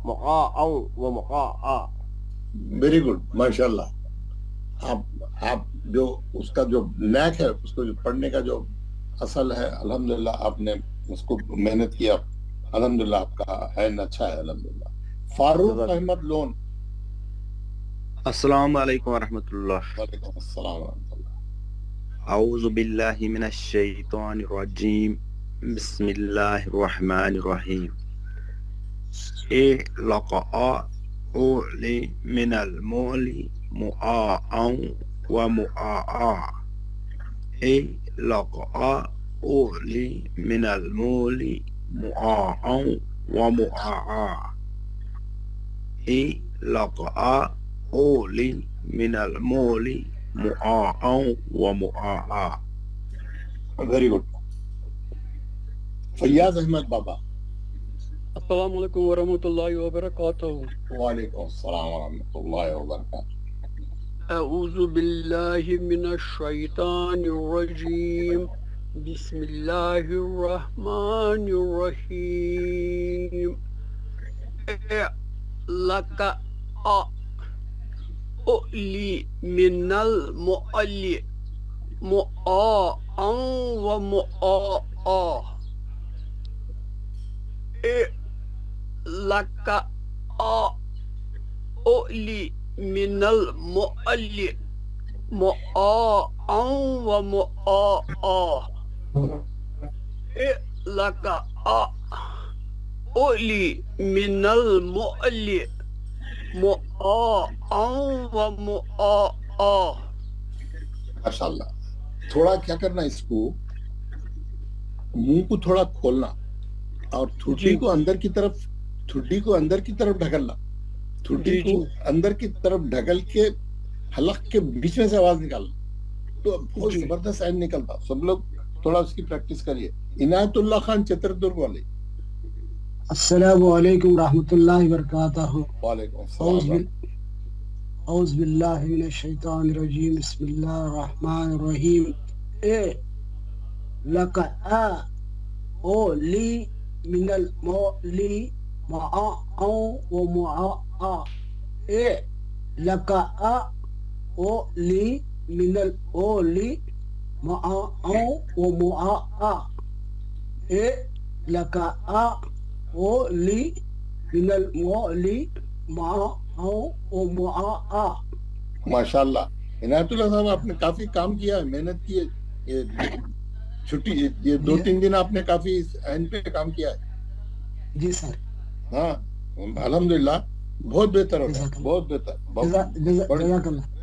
معاء ومعاء.
ویری گڈ, ماشاء اللہ. آپ جو اس کا جو نیک ہے, اس کو جو پڑھنے کا جو اصل ہے, الحمدللہ آپ نے اس کو محنت کیا, الحمدللہ آپ کا عین اچھا ہے الحمدللہ. فاروق احمد لون.
السلام علیکم ورحمۃ اللہ.
وعلیکم السلام ورحمۃ اللہ.
اعوذ باللہ من الشیطان الرجیم. بسم اللہ الرحمن الرحیم. لقاء اولی من المولی معاء ومعاء. لقاء اولی من المولی معاء ومعاء. لقاء اولی من المولی معاء ومعاء.
Very good. فیاض احمد بابا.
السلام علیکم ورحمۃ اللہ وبرکاتہ.
وعلیکم السلام ورحمۃ اللہ وبرکاتہ.
اعوذ باللہ من الشیطان الرجیم. بسم اللہ الرحمن الرحیم. لک اعلی من المعلی معاء ومعاء. لک اعلی من المعلی معاء ومعاء. لک اعلی من المعلی معاء ومعاء.
ماشاءاللہ. تھوڑا کیا کرنا, اس کو منہ کو تھوڑا کھولنا اور ٹھڈی کو اندر کی طرف ڈھکلنا. ٹھڈی کو اندر کی طرف ڈھکل کے حلق کے بیچ میں سے آواز نکالنا, تو بہت زبردست عین نکلتا. سب لوگ تھوڑا اس کی پریکٹس کریے. عنایت اللہ خان چتردرگ والے.
السلام علیکم رحمۃ اللہ وبرکاتہ.
وعلیکم السلام.
اعوذ باللہ من الشیطان الرجیم. بسم اللہ الرحمن الرحیم. لک اولی من المعلی معاء ومعاء. لک اولی من الاولی معاء ومعاء. لک اولی من المعلی معاء ومعاء.
ماشاءاللہ. عنایت اللہ صاحب, آپ نے کافی کام کیا ہے, محنت کی ہے. چھٹی یہ 2-3 دن آپ نے کافی عین پہ کام کیا ہے.
جی سر.
ہاں الحمدللہ, بہت بہتر ہوگا, بہت بہتر.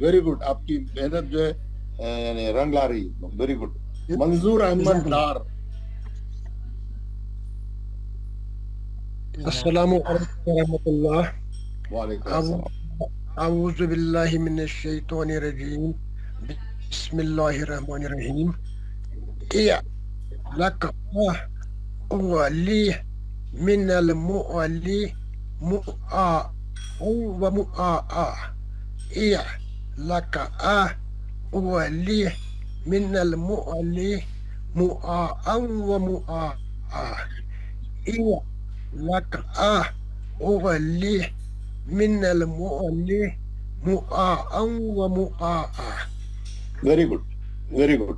Very good. آپ کی محنت جو ہے یعنی رنگ لا رہی ہے. Very good. منظور احمد ڈار.
السلام علیکم ورحمۃ اللہ.
وعلیکم السلام.
اعوذ باللہ من الشیطان الرجیم. بسم اللہ الرحمن الرحیم. لک اولی من المعلی معاء ومعاء. لک اولی من المعلی معاء ومعاء. لک اولی من المعلی معاء ومعاء.
ویری گڈ, ویری گڈ,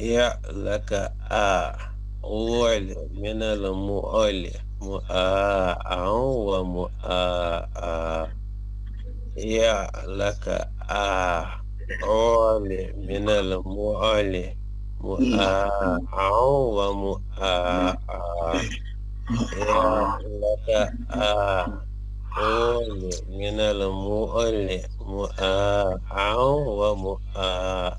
لك أول من المؤل مؤاع ومؤاع لك أول من المؤل مؤاع ومؤاع لك أول من المؤل مؤاع ومؤاع।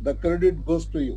The credit goes to you.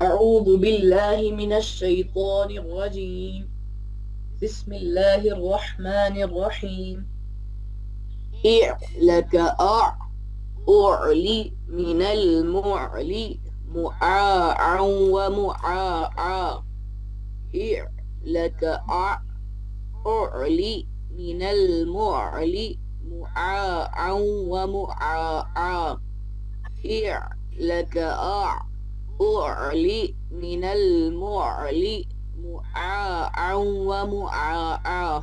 أعوذ بالله من الشيطان الرجيم بسم الله الرحمن الرحيم لك أعلي من المعلي مؤاعا ومؤاعا لك أعلي من المعلي مؤاعا ومؤاعا لك أعلي من المعلي مؤاعا ومؤاعا।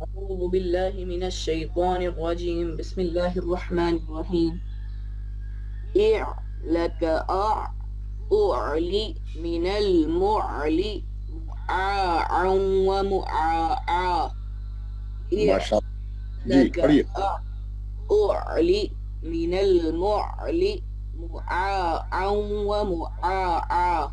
أعوذ بالله من الشيطان الرجيم بسم الله الرحمن الرحيم لك أعلي من المعلي مؤاعا ومؤاعا لك أعلي من المعلي مؤاعا ومؤاعا।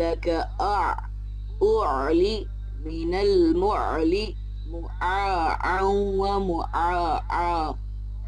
لك أعلي من المعلي مؤاعا ومؤاعا।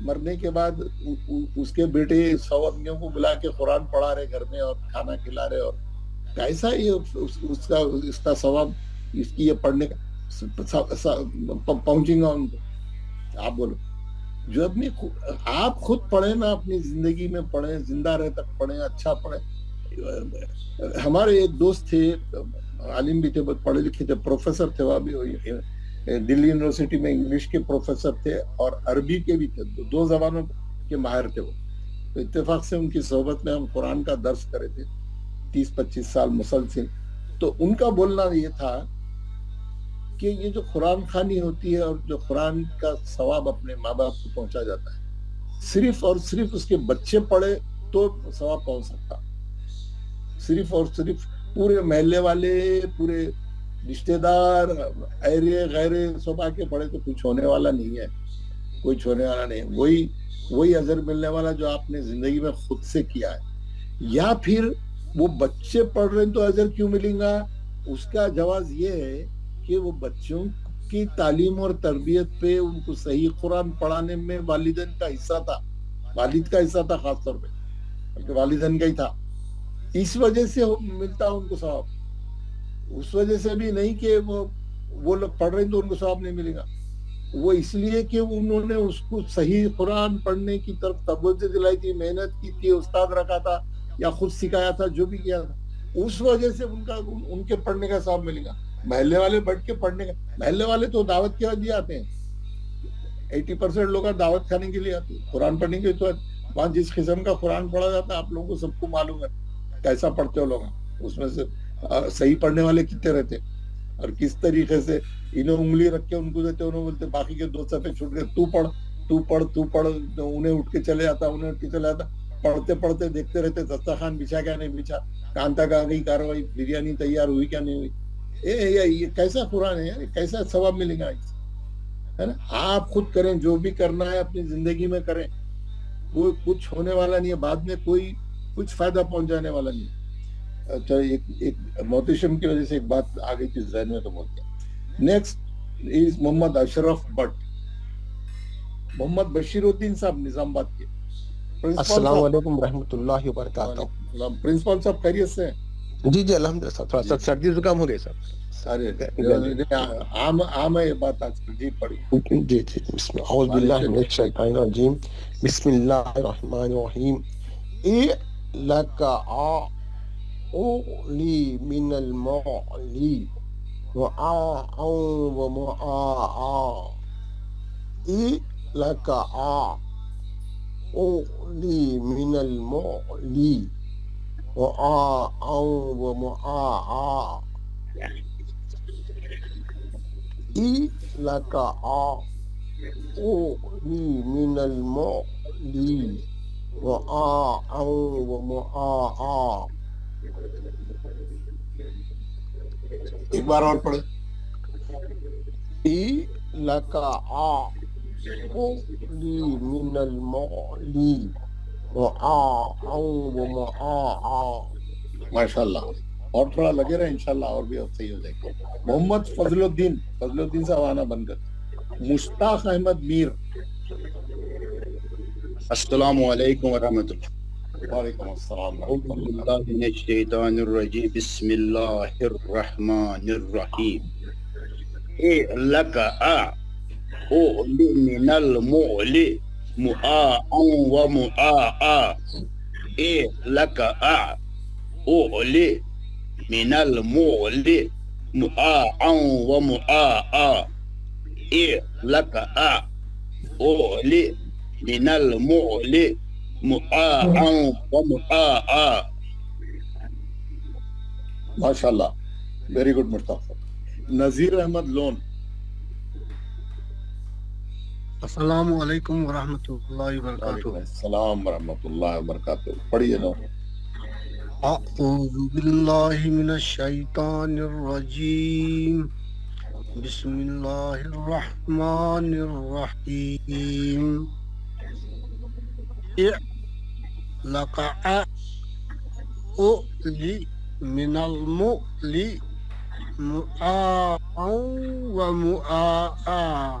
مرنے کے بعد اس کے بیٹے 100 آدمیوں کو بلا کے قرآن پڑھا رہے گھر میں اور کھانا کھلا رہے, اور کیسا یہ اس کا ثواب اس کی یہ پڑھنے کا پہنچیں گا ان کو؟ آپ بولو. جو اپنی آپ خود پڑھیں نا, اپنی زندگی میں پڑھیں, زندہ رہے تک پڑھیں, اچھا پڑھیں. ہمارے ایک دوست تھے, عالم بھی تھے, بہت پڑھے لکھے تھے, پروفیسر تھے, وہ بھی دلی یونیورسٹی میں انگلش کے پروفیسر تھے اور عربی کے بھی تھے, 2 زبانوں کے ماہر تھے وہ. تو اتفاق سے ان کی صحبت میں ہم قرآن کا درس کرے تھے 30-25 سال مسلسل. تو ان کا بولنا یہ تھا کہ یہ جو قرآن خوانی ہوتی ہے اور جو قرآن کا ثواب اپنے ماں باپ کو پہنچا جاتا ہے, صرف اور صرف اس کے بچے پڑھے تو ثواب پہنچ سکتا. صرف اور صرف پورے محلے والے, پورے رشتہ دار, ایرے غیرے سب آ کے پڑھے تو کچھ ہونے والا نہیں ہے, کچھ ہونے والا نہیں. وہی اجر ملنے والا جو آپ نے زندگی میں خود سے کیا ہے. یا پھر وہ بچے پڑھ رہے ہیں تو اجر کیوں ملیں گا؟ اس کا جواز یہ ہے کہ وہ بچوں کی تعلیم اور تربیت پہ, ان کو صحیح قرآن پڑھانے میں والدین کا حصہ تھا, والد کا حصہ تھا خاص طور پہ, بلکہ والدین کا ہی تھا. اس وجہ سے ملتا ان کو ثواب, اس وجہ سے بھی نہیں کہ وہ لوگ پڑھ رہے ہیں تو ان کو ثواب نہیں ملے گا. وہ اس لیے کہ انہوں نے اس کو صحیح قرآن پڑھنے کی طرف توجہ دلائی تھی, محنت کی تھی, استاد رکھا تھا یا خود سکھایا تھا, جو بھی کیا تھا, اس وجہ سے ان کے پڑھنے کا ثواب ملے گا. محلے والے بیٹھ کے پڑھنے کا, محلے والے تو دعوت کے لیے آتے ہیں, 80% لوگ دعوت کھانے کے لیے آتے ہیں, قرآن پڑھنے کے. تو وہاں جس قسم کا قرآن پڑھا جاتا ہے آپ لوگوں کو سب کو معلوم ہے کیسا پڑھتے ہو لوگ. اس میں سے صحیح پڑھنے والے کتنے رہتے اور کس طریقے سے انہیں انگلی رکھ کے ان کو دیتے, انہوں بولتے باقی کے 2 صفحے چھوٹ گئے, تو پڑھ, انہیں اٹھ کے چلے آتا, پڑھتے پڑھتے دیکھتے رہتے دسترخوان بچھا کیا نہیں بچھا, کہاں تک آ گئی کاروائی, بریانی تیار ہوئی کیا نہیں ہوئی. یہ کیسا قرآن ہے, کیسا ثواب ملے گا ہے نا. آپ خود کریں, جو بھی کرنا ہے اپنی زندگی میں کریں, کوئی کچھ ہونے والا نہیں ہے, بعد میں کوئی کچھ فائدہ پہنچانے والا نہیں ہے. اچھا, ایک محتشم کی وجہ سے ایک بات آ گئی تھی ذہن میں تو بول گیا. نیکسٹ از محمد اشرف بٹ, محمد بشیر الدین صاحب نظام آباد کے.
السلام علیکم ورحمۃ اللہ وبرکاتہ.
پرنسپل صاحب خیریت سے؟
جی جی الحمد للہ. تھوڑا سا سردی زکام ہو گئے صاحب.
عام ہے یہ بات آج کل. جی پڑھی.
جی جی بسم اللہ, اعوذ باللہ من الشیطان الرجیم, بسم اللہ الرحمن الرحیم. لک اولی من المعلی معاء و معاء. لک اولی من المعلی معاء و معاء. لك أولي من المعلي معاء ومعاء.
ایک بار اور پڑھے.
لك أولي من المعلي معاء ومعاء.
ماشاء اللہ. اور تھوڑا لگے رہے انشاءاللہ اور بھی صحیح ہو جائے گا. محمد فضل الدین صاحب آنا بن کر. مشتاق احمد میر.
السلام علیکم ورحمۃ اللہ.
وعلیکم السلام.
اعوذ باللہ من الشیطان الرجیم, بسم اللہ الرحمن الرحیم. لک اولی من المعلی معاء و معاء. لک اولی من المعلی معاء و معاء. لک اولی من المعلی معاء و معاء.
ماشاء اللہ, ویری گڈ مشتاق صاحب. نذیر احمد لون.
السلام علیکم ورحمۃ اللہ وبرکاتہ.
السلام ورحمۃ اللہ وبرکاتہ. پڑھیے نا.
اعوذ باللہ من الشیطان الرجیم, بسم اللہ الرحمن الرحیم. لک اولی من المعلی معاء و معاء.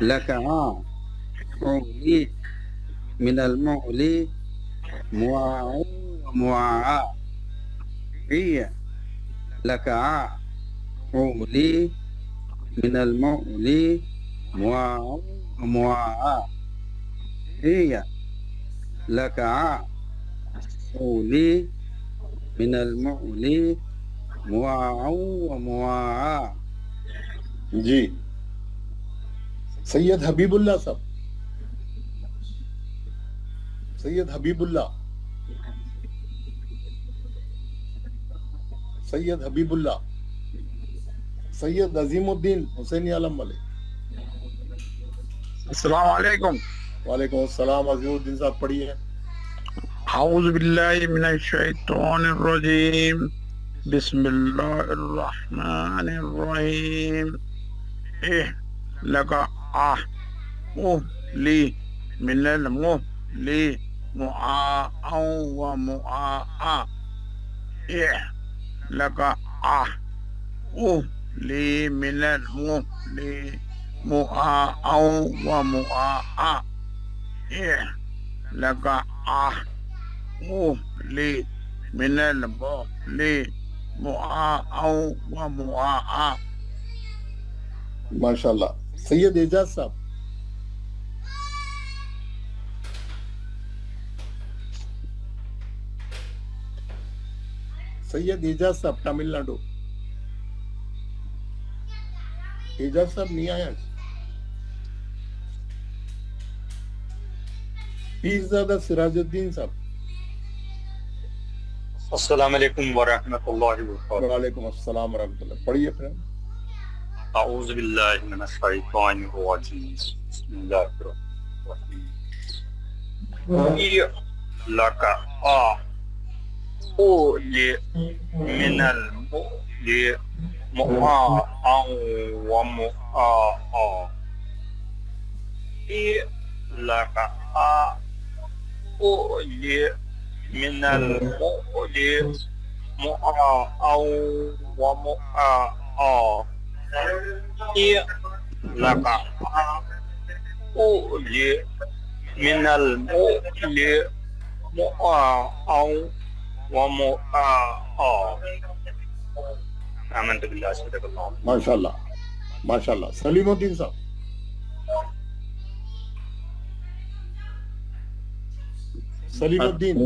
لك عولي من المعلي معاع ومعاع هي لك عولي من المعلي معاع ومعاع هي لك عولي من المعلي معاع ومعاع.
جی سید حبیب اللہ صاحب، سید حبیب اللہ، سید حبیب اللہ، سید عظیم الدین حسینی عالم والے.
السلام علیکم.
وعلیکم السلام. عظیم الدین صاحب پڑھیے.
اعوذ باللہ من الشیطان الرجیم بسم اللہ الرحمن الرحیم. لگا لی من المہلی معاء و معاء. لگا لی من المہلی معاء و معاء. لگا لی من المہلی معاء و معاء.
ماشاء اللہ. سید اعجاز صاحب. سید اعجاز صاحب تامل ناڈو. اعجاز صاحب نہیں آیا. پیرزادہ سراج الدین صاحب.
السلام علیکم ورحمۃ اللہ وبرکاتہ.
وعلیکم السلام ورحمۃ اللہ. پڑھیے پھر.
اعوذ باللہ من الشیطان الرجیم بسم اللہ الرحمن الرحیم. لک عولی من المؤلی معاء و معاء. لک عولی من المؤلی معاء و معاء. لك عولي من المؤلي معاء ومعاء. آمنت بالله صدق الله.
ماشاء اللہ ماشاء اللہ. سلیم الدین صاحب. سلیم الدین.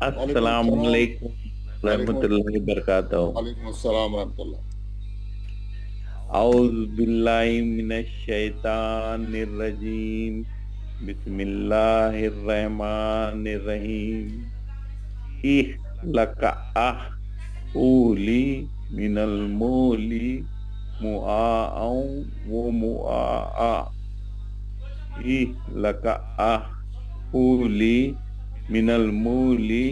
السلام علیکم ورحمۃ اللہ وبرکاتہ.
وعلیکم السلام ورحمۃ اللہ.
اعوذ باللہ من الشیطان الرجیم بسم اللہ الرحمن الرحیم. لک عولی من المولی معاء و معاء. لک عولی من المولی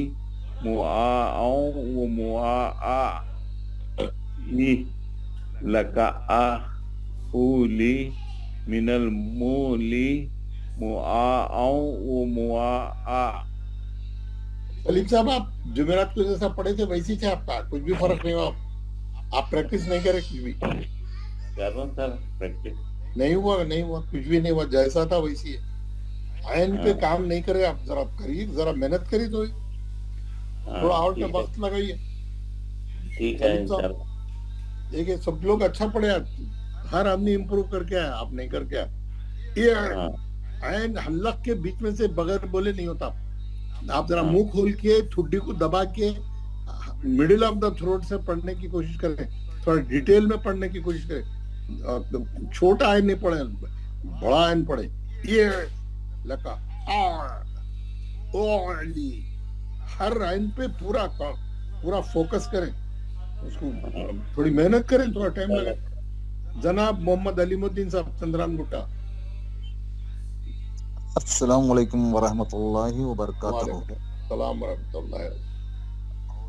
معاء و معاء. لک عولی من المولی معاء و معاء.
سلیم صاحب آپ جمعرات کو جیسا پڑھے تھے ویسی تھے آپ کا، کچھ بھی فرق نہیں ہوا. آپ پریکٹس نہیں کرے کچھ بھی.
کر رہا ہوں سر پریکٹس.
نہیں ہوا نہیں ہوا کچھ بھی نہیں ہوا. جیسا تھا ویسی ہے. عین پہ کام نہیں کرے آپ. ذرا کریے، ذرا محنت کریے تو تھوڑا اور کا وقت لگائیے.
ٹھیک ہے انشاءاللہ.
دیکھیں سب لوگ اچھا پڑھے. ہر آدمی امپروو کر کے آیا، آپ نہیں کر کے آیا. یہ عین حلق کے بیچ میں سے بغیر بولے نہیں ہوتا. آپ ذرا منہ کھول کے ٹھڈی کو دبا کے مڈل آف دا تھروٹ سے پڑھنے کی کوشش کریں. تھوڑا ڈیٹیل میں پڑھنے کی کوشش کریں. چھوٹا آئین نہیں پڑھے، بڑا آئین پڑھے. یہ لکا اولی ہر آئین پہ پورا فوکس کریں. اس کو تھوڑی محنت کریں، تھوڑا ٹائم لگے. جناب محمد علیم الدین صاحب چندران گٹا.
السلام علیکم ورحمۃ اللہ وبرکاتہ.
السلام ورحمۃ اللہ.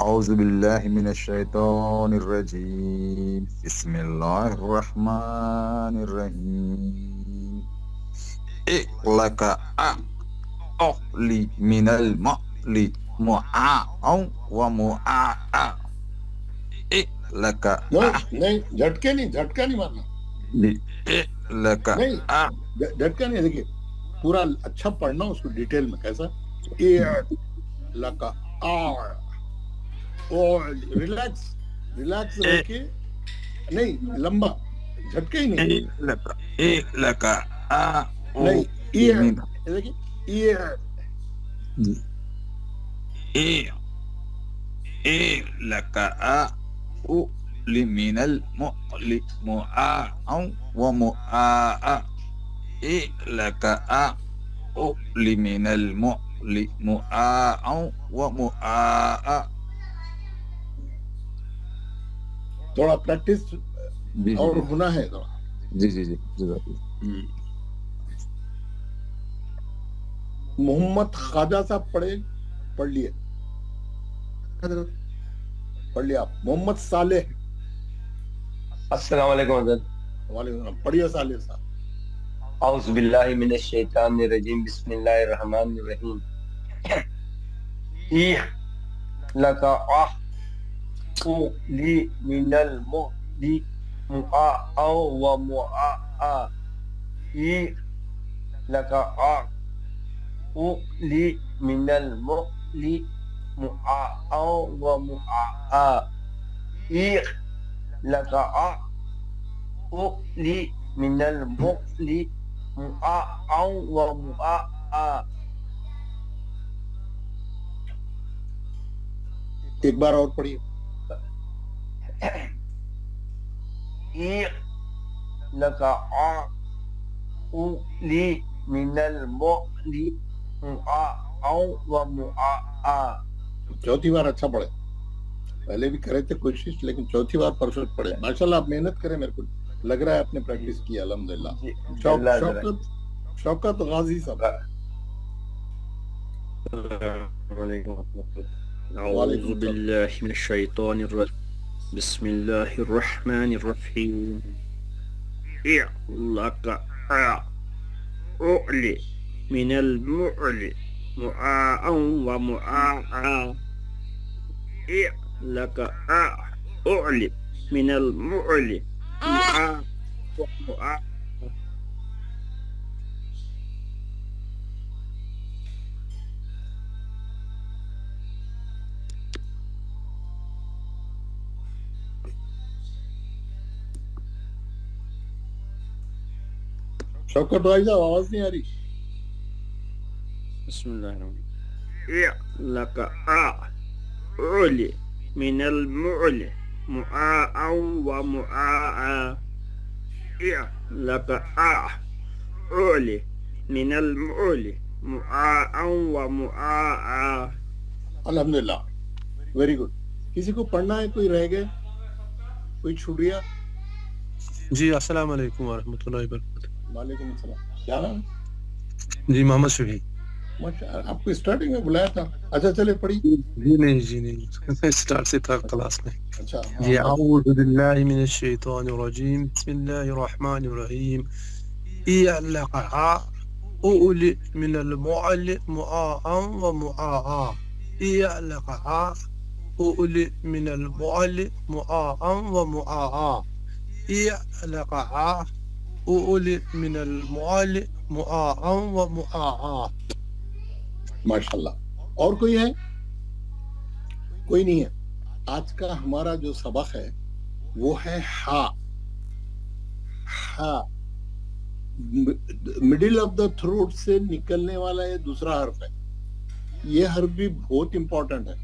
اعوذ باللہ من الشیطان الرجیم بسم اللہ الرحمن الرحیم. لک عولی من المؤلی معاء و معاء. لک
نہیں جھٹکا نہیں مارنا.
لك
نہیں جھٹکا نہیں. دیکھیے پورا اچھا پڑھنا اس کو ڈیٹیل میں. کیسا لکا ریلیکس ریلیکس رہ کے, نہیں لمبا جھٹکے ہی نہیں.
لك
نہیں دیکھیے
لك من المؤل مؤاء ومؤاء لك من المؤل مؤاء ومؤاء.
تھوڑا پریکٹس اور ہونا ہے تھوڑا.
جی جی جی جزاک اللہ.
محمد خواجہ صاحب پڑھ لیے آپ. محمد صالح.
السلام علیکم حضرت.
وعلیکم السلام. پڑھیے صالح صاحب.
اعوذ باللہ من الشیطان الرجیم بسم اللہ الرحمن الرحیم. لک لی من المؤلی مؤاء و مؤاء. لک لی من المؤلی مؤاء و مؤاء. لك لی من المؤلی مؤاء و مؤاء.
ایک بار اور پڑھیے.
لك لی من المؤلی مؤاء و مؤاء.
چوتھی بار اچھا پڑھے. پہلے بھی کرے تھے کوشش لیکن چوتھی بار پرفیکٹ پڑھے. ماشاءاللہ آپ محنت کریں. میرے کو لگ رہا ہے آپ نے پریکٹس کی الحمدللہ. شوکت غازی صاحب.
اعوذ باللہ من الشیطان الرجیم بسم اللہ الرحمن الرحیم. لک اعلی من المعلی مؤاء و مؤاء. لك اعلی من المعلی مؤاء و مؤاء.
شوکت بھائی صاحب آواز نہیں آ رہی.
بسم اللہ الرحمن. لك اعلی من المعلی مؤاء و مؤاء. لك اعلی من المعلی مؤاء و مؤاء.
الحمدللہ ویری گڈ. کسی کو پڑھنا ہے؟ کوئی رہ گئے؟ کوئی چھوٹ گیا؟
جی السلام علیکم ورحمۃ اللہ وبرکاتہ.
وعلیکم السلام. کیا نام؟
جی محمد شفیع.
آپ کو اسٹارٹنگ میں بلایا تھا. اچھا چلے پڑھی.
جی نہیں اسٹارٹ سے تھا کلاس میں.
اچھا
جی اعوذ باللہ من الشیطان الرجیم بسم اللہ الرحمن الرحیم. لک اعلی من المعلی مؤاء و مؤاء. لک اعلی من المعلی مؤاء و مؤاء. لک اعلی من المعلی مؤاء و مؤاء.
ماشاءاللہ. اور کوئی ہے؟ کوئی نہیں ہے. آج کا ہمارا جو سبق ہے وہ ہے ہا. ہا مڈل آف دا تھروٹ سے نکلنے والا یہ دوسرا حرف ہے. یہ حرف بھی بہت امپورٹنٹ ہے.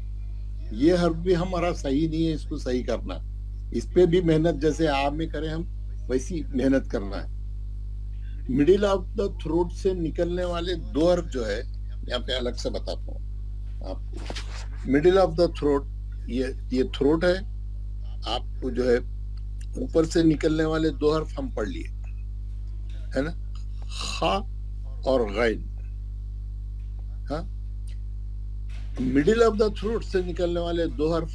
یہ حرف بھی ہمارا صحیح نہیں ہے. اس کو صحیح کرنا ہے. اس پہ بھی محنت جیسے آپ میں کریں ہم ویسی محنت کرنا ہے. مڈل آف دا تھروٹ سے نکلنے والے دو حرف جو ہے یہاں پہ الگ سے بتاتا ہوں آپ کو. مڈل آف دا تھروٹ یہ تھروٹ ہے. آپ کو جو ہے اوپر سے نکلنے والے دو حرف ہم پڑھ لیے ہے نا, خا اور غین. ہاں مڈل آف دا تھروٹ سے نکلنے والے دو حرف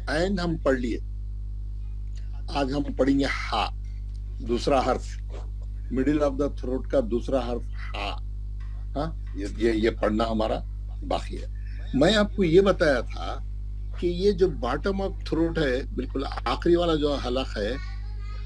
عین ہم پڑھ لیے. آج ہم پڑھیں گے ہا, دوسرا حرف. مڈل آف دا تھروٹ کا دوسرا حرف ہا. ہاں یہ پڑھنا ہمارا باقی ہے. میں آپ کو یہ بتایا تھا کہ یہ جو باٹم آف تھروٹ ہے بالکل آخری والا جو حلق ہے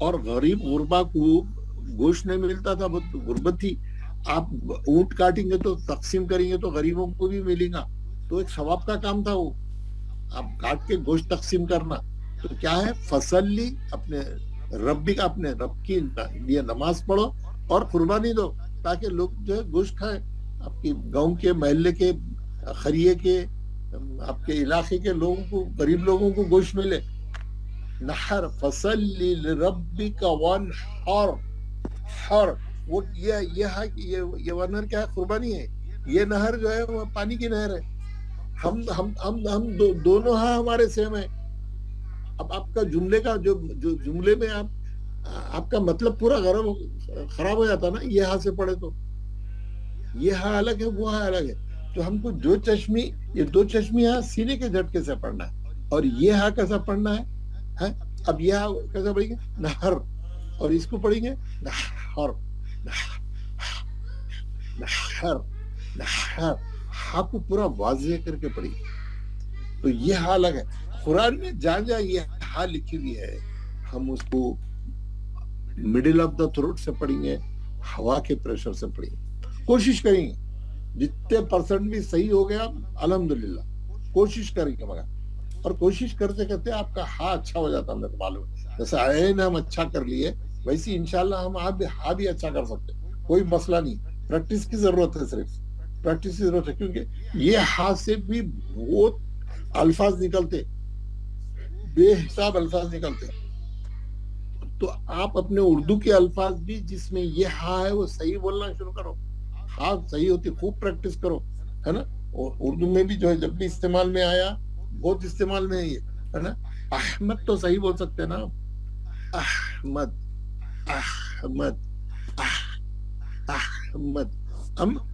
اور غریب غربا کو گوشت نہیں ملتا تھا, بہت غربت تھی. آپ اونٹ کاٹیں گے تو تقسیم کریں گے تو غریبوں کو بھی ملے گا, تو ایک ثواب کا کام تھا وہ. آپ کاٹ کے گوشت تقسیم کرنا تو کیا ہے, فصلی اپنے اپنے رب کی لیے نماز پڑھو اور قربانی دو تاکہ لوگ جو ہے گوشت کھائیں. آپ کی گاؤں کے, محلے کے, خریے کے, آپ کے علاقے کے لوگوں کو, غریب لوگوں کو گوشت ملے. نحر فصلی لربک وانحر, حر وہ یہ ونہر کیا ہے, قربانی ہے. یہ نہر جو ہے وہ پانی کی نہر ہے. ہم دونوں ہاں ہمارے سیم ہے. اب آپ کا جملے کا جو جملے میں آپ کا مطلب پورا خراب ہو جاتا نا, یہ ہاں سے پڑھے تو. یہ ہاں الگ ہے, وہ ہاں الگ ہے. تو ہم کو جو چشمی, یہ دو چشمی ہاں سینے کے جھٹکے سے پڑھنا ہے, اور یہ ہاں کیسا پڑھنا ہے. اب یہ ہاں کیسا پڑھیں گے, نہر, اور اس کو پڑھیں گے نحر, نحر, نحر. ہاں کو پورا واضح کر کے پڑھیں. تو یہ ہاں الگ ہے. قرآن میں جہاں جہاں یہ ہاں لکھی ہوئی ہے, ہم اس کو مڈل آف دا تھروٹ سے پڑھیں گے, ہوا کے پریشر سے پڑھیں گے. کوشش کریں گے جتنے پرسنٹ بھی صحیح ہو گیا الحمدللہ, کوشش کریں گے. مگر اور کوشش کرتے کرتے آپ کا ہاں اچھا ہو جاتا, ہمیں معلوم ہے. جیسے عین ہم اچھا کر لیے ویسے انشاءاللہ ہم ہاں بھی اچھا کر سکتے, کوئی مسئلہ نہیں. پریکٹس کی ضرورت ہے, صرف پریکٹس کی ضرورت ہے, کیونکہ یہ ہاں سے بھی بہت الفاظ نکلتے, بے حساب الفاظ نکلتے. تو آپ اپنے اردو کے الفاظ بھی جس میں یہ ہاں ہے وہ صحیح بولنا شروع کرو. ہاں صحیح ہوتی, خوب پریکٹس کرو, ہے نا. اور اردو میں بھی جو ہے جب بھی استعمال میں آیا, بہت استعمال میں ہے یہ, ہے نا. احمد تو صحیح بول سکتے ہیں نا, احمد, احمد, احمد.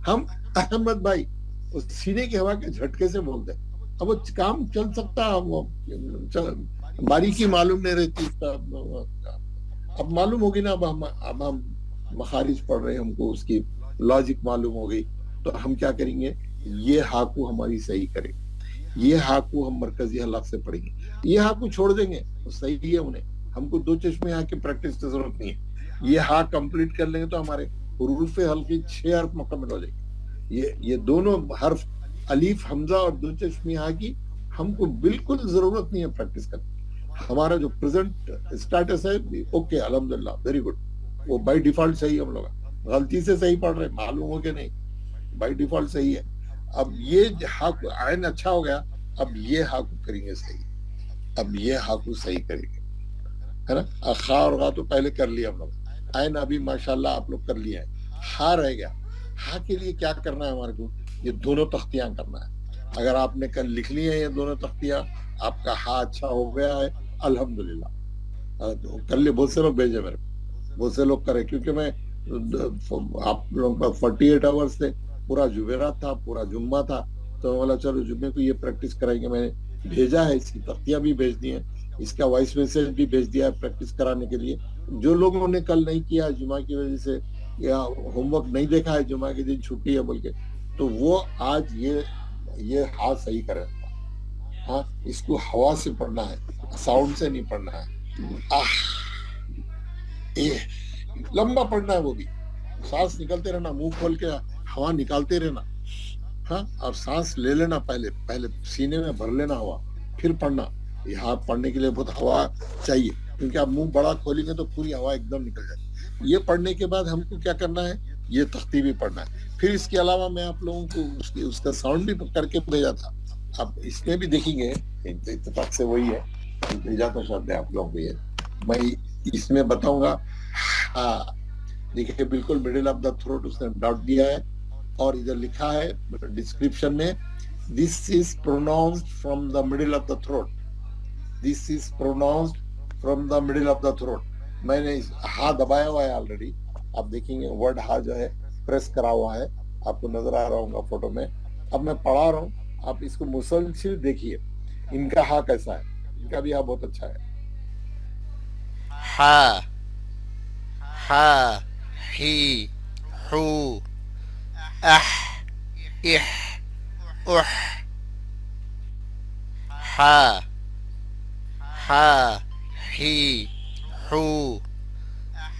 ہم احمد بھائی اس سینے کی ہوا کے جھٹکے سے بولتے ہیں. اب وہ کام چل سکتا, باریکی معلوم نہیں رہتی. اب معلوم ہوگی نا, اب ہم مخارج پڑھ رہے ہیں, ہم کو اس کی لاجک معلوم ہو گئی, تو ہم کیا کریں گے, یہ ہاں کو ہماری صحیح کریں, یہ ہاں کو ہم مرکزی حلق سے پڑھیں گے. یہ ہاں کو چھوڑ دیں گے تو صحیح ہے انہیں, ہم کو دو چشمے ہاں کی پریکٹس کی ضرورت نہیں ہے. یہ ہاں کمپلیٹ کر لیں گے تو ہمارے حروف حلقی 6 حرف مکمل ہو جائے گی. یہ دونوں حرف الف, حمزہ اور دو چشمی ہاں کی ہم کو بالکل ضرورت نہیں ہے پریکٹس کرنے. ہمارا جو پریزنٹ اسٹیٹس ہے اوکے الحمدللہ, ویری گڈ, وہ بائی ڈیفالٹ صحیح. ہم لوگ غلطی سے صحیح پڑھ رہے, معلوم ہو کہ نہیں, بائی ڈیفالٹ صحیح ہے. اب یہ ہاں عین اچھا ہو گیا, اب یہ ہاں کو کریں گے صحیح, اب یہ ہاں کو صحیح کریں گے, ہے نا. خا اور غا تو پہلے کر لیا ہم لوگ, عین ابھی ماشاءاللہ آپ لوگ کر لیا ہے. ہاں رہ گیا. ہاں کے لیے کیا کرنا ہے ہمارے کو, یہ دونوں تختیاں کرنا ہے. اگر آپ نے کل لکھ لی ہیں یہ دونوں تختیاں, آپ کا ہاں اچھا ہو گیا ہے الحمدللہ. کر لیے, بہت سے لوگ بھیجے میرے, بہت سے لوگ کرے, کیونکہ میں آپ لوگوں کا 48 آورس تھے, پورا جمعرات تھا, پورا جمعہ تھا, تو بولا چلو جمعے کو یہ پریکٹس کرائیں گے. میں نے بھیجا ہے, اس کی تختیاں بھی بھیج دی ہیں, اس کا وائس میسج بھی بھیج دیا ہے پریکٹس کرانے کے لیے. جو لوگوں نے کل نہیں کیا جمعہ کی وجہ سے, یا ہوم ورک نہیں دیکھا ہے, جمعہ کے دن چھٹی ہے بول کے, تو وہ آج یہ ہاں صحیح کرے. ہاں اس کو ہوا سے پڑھنا ہے, ساؤنڈ سے نہیں پڑھنا ہے. لمبا پڑھنا ہے, وہ بھی سانس نکلتے رہنا, منہ کھول کے ہوا نکالتے رہنا. ہاں, اور سانس لے لینا, پہلے سینے میں بھر لینا ہوا, پھر پڑھنا. یہاں پڑھنے کے لیے بہت ہوا چاہیے, کیونکہ آپ منہ بڑا کھولیں گے تو پوری ہوا ایک دم نکل جائے. یہ پڑھنے کے بعد ہم کو کیا کرنا ہے, یہ تختی بھی پڑھنا ہے. پھر اس کے علاوہ میں آپ لوگوں کو اس کا ساؤنڈ بھی کر کے بھیجا تھا, آپ اس میں بھی دیکھیں گے, اتفاق سے وہی ہے, بھیجا تو شاید آپ لوگوں کو. یہ میں اس میں بتاؤں گا. دیکھیے بالکل مڈل آف دا تھروٹ اس نے ڈاٹ دیا ہے, اور ادھر لکھا ہے ڈسکرپشن میں, this is pronounced from the middle of the throat, this is pronounced from the middle of the throat. میں نے ہاں دبایا ہوا ہے آلریڈی, آپ دیکھیں گے ورڈ ہاں جو ہے پریس کرا ہوا ہے, آپ کو نظر آ رہا ہوگا فوٹو میں. اب میں پڑھا رہا ہوں, آپ اس کو مسلسل دیکھیے, ان کا ہاں کیسا ہے. ان کا بھی ہاں بہت اچھا ہے.
ہا, ہا, ہی, ہو, اح, اح, اح. ہا, ہا, ہی, ہو,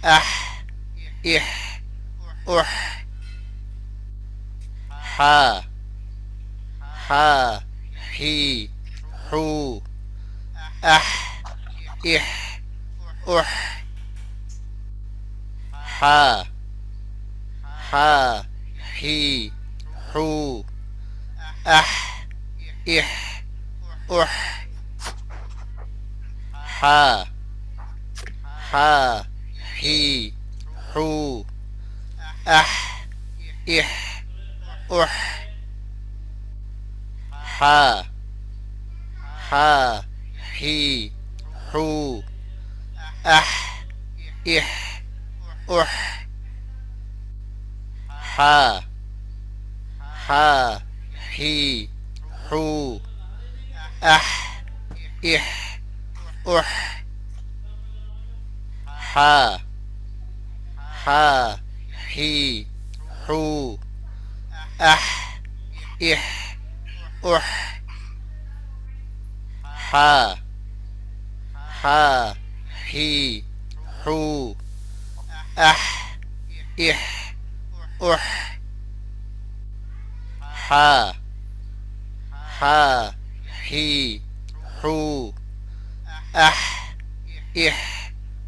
إح أح حا حا حي حو أح إح أح حا حا حي حو أح إح أح حا حا حي حو أح إح أح حا حا حي حو أح إح أح حا حا حي حو أح إح أح حا حا حي حو أح إح أح حا حا حي حو أح إح أح حا حا حي حو أح إح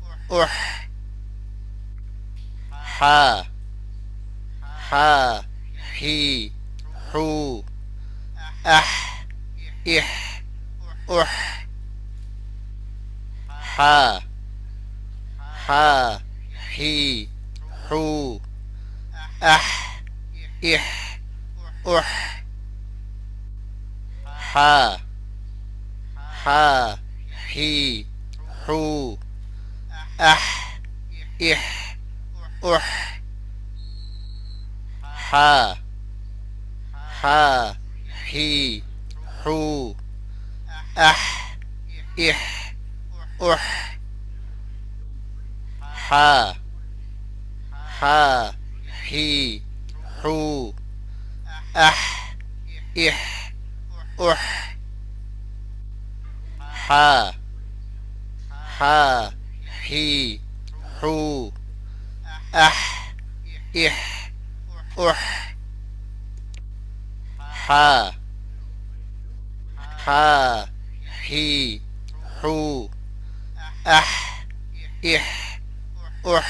أح حا حا حي حو أح إح أح حا حا حي حو أح إح أح حا حا حي حو أح إح أح حا حا حي حو أح إح أح حا حا حي حو أح إح أح حا حا حي حو أح إح أح حا حا حي حو أح إح أح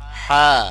حا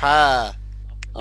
حا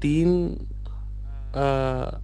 3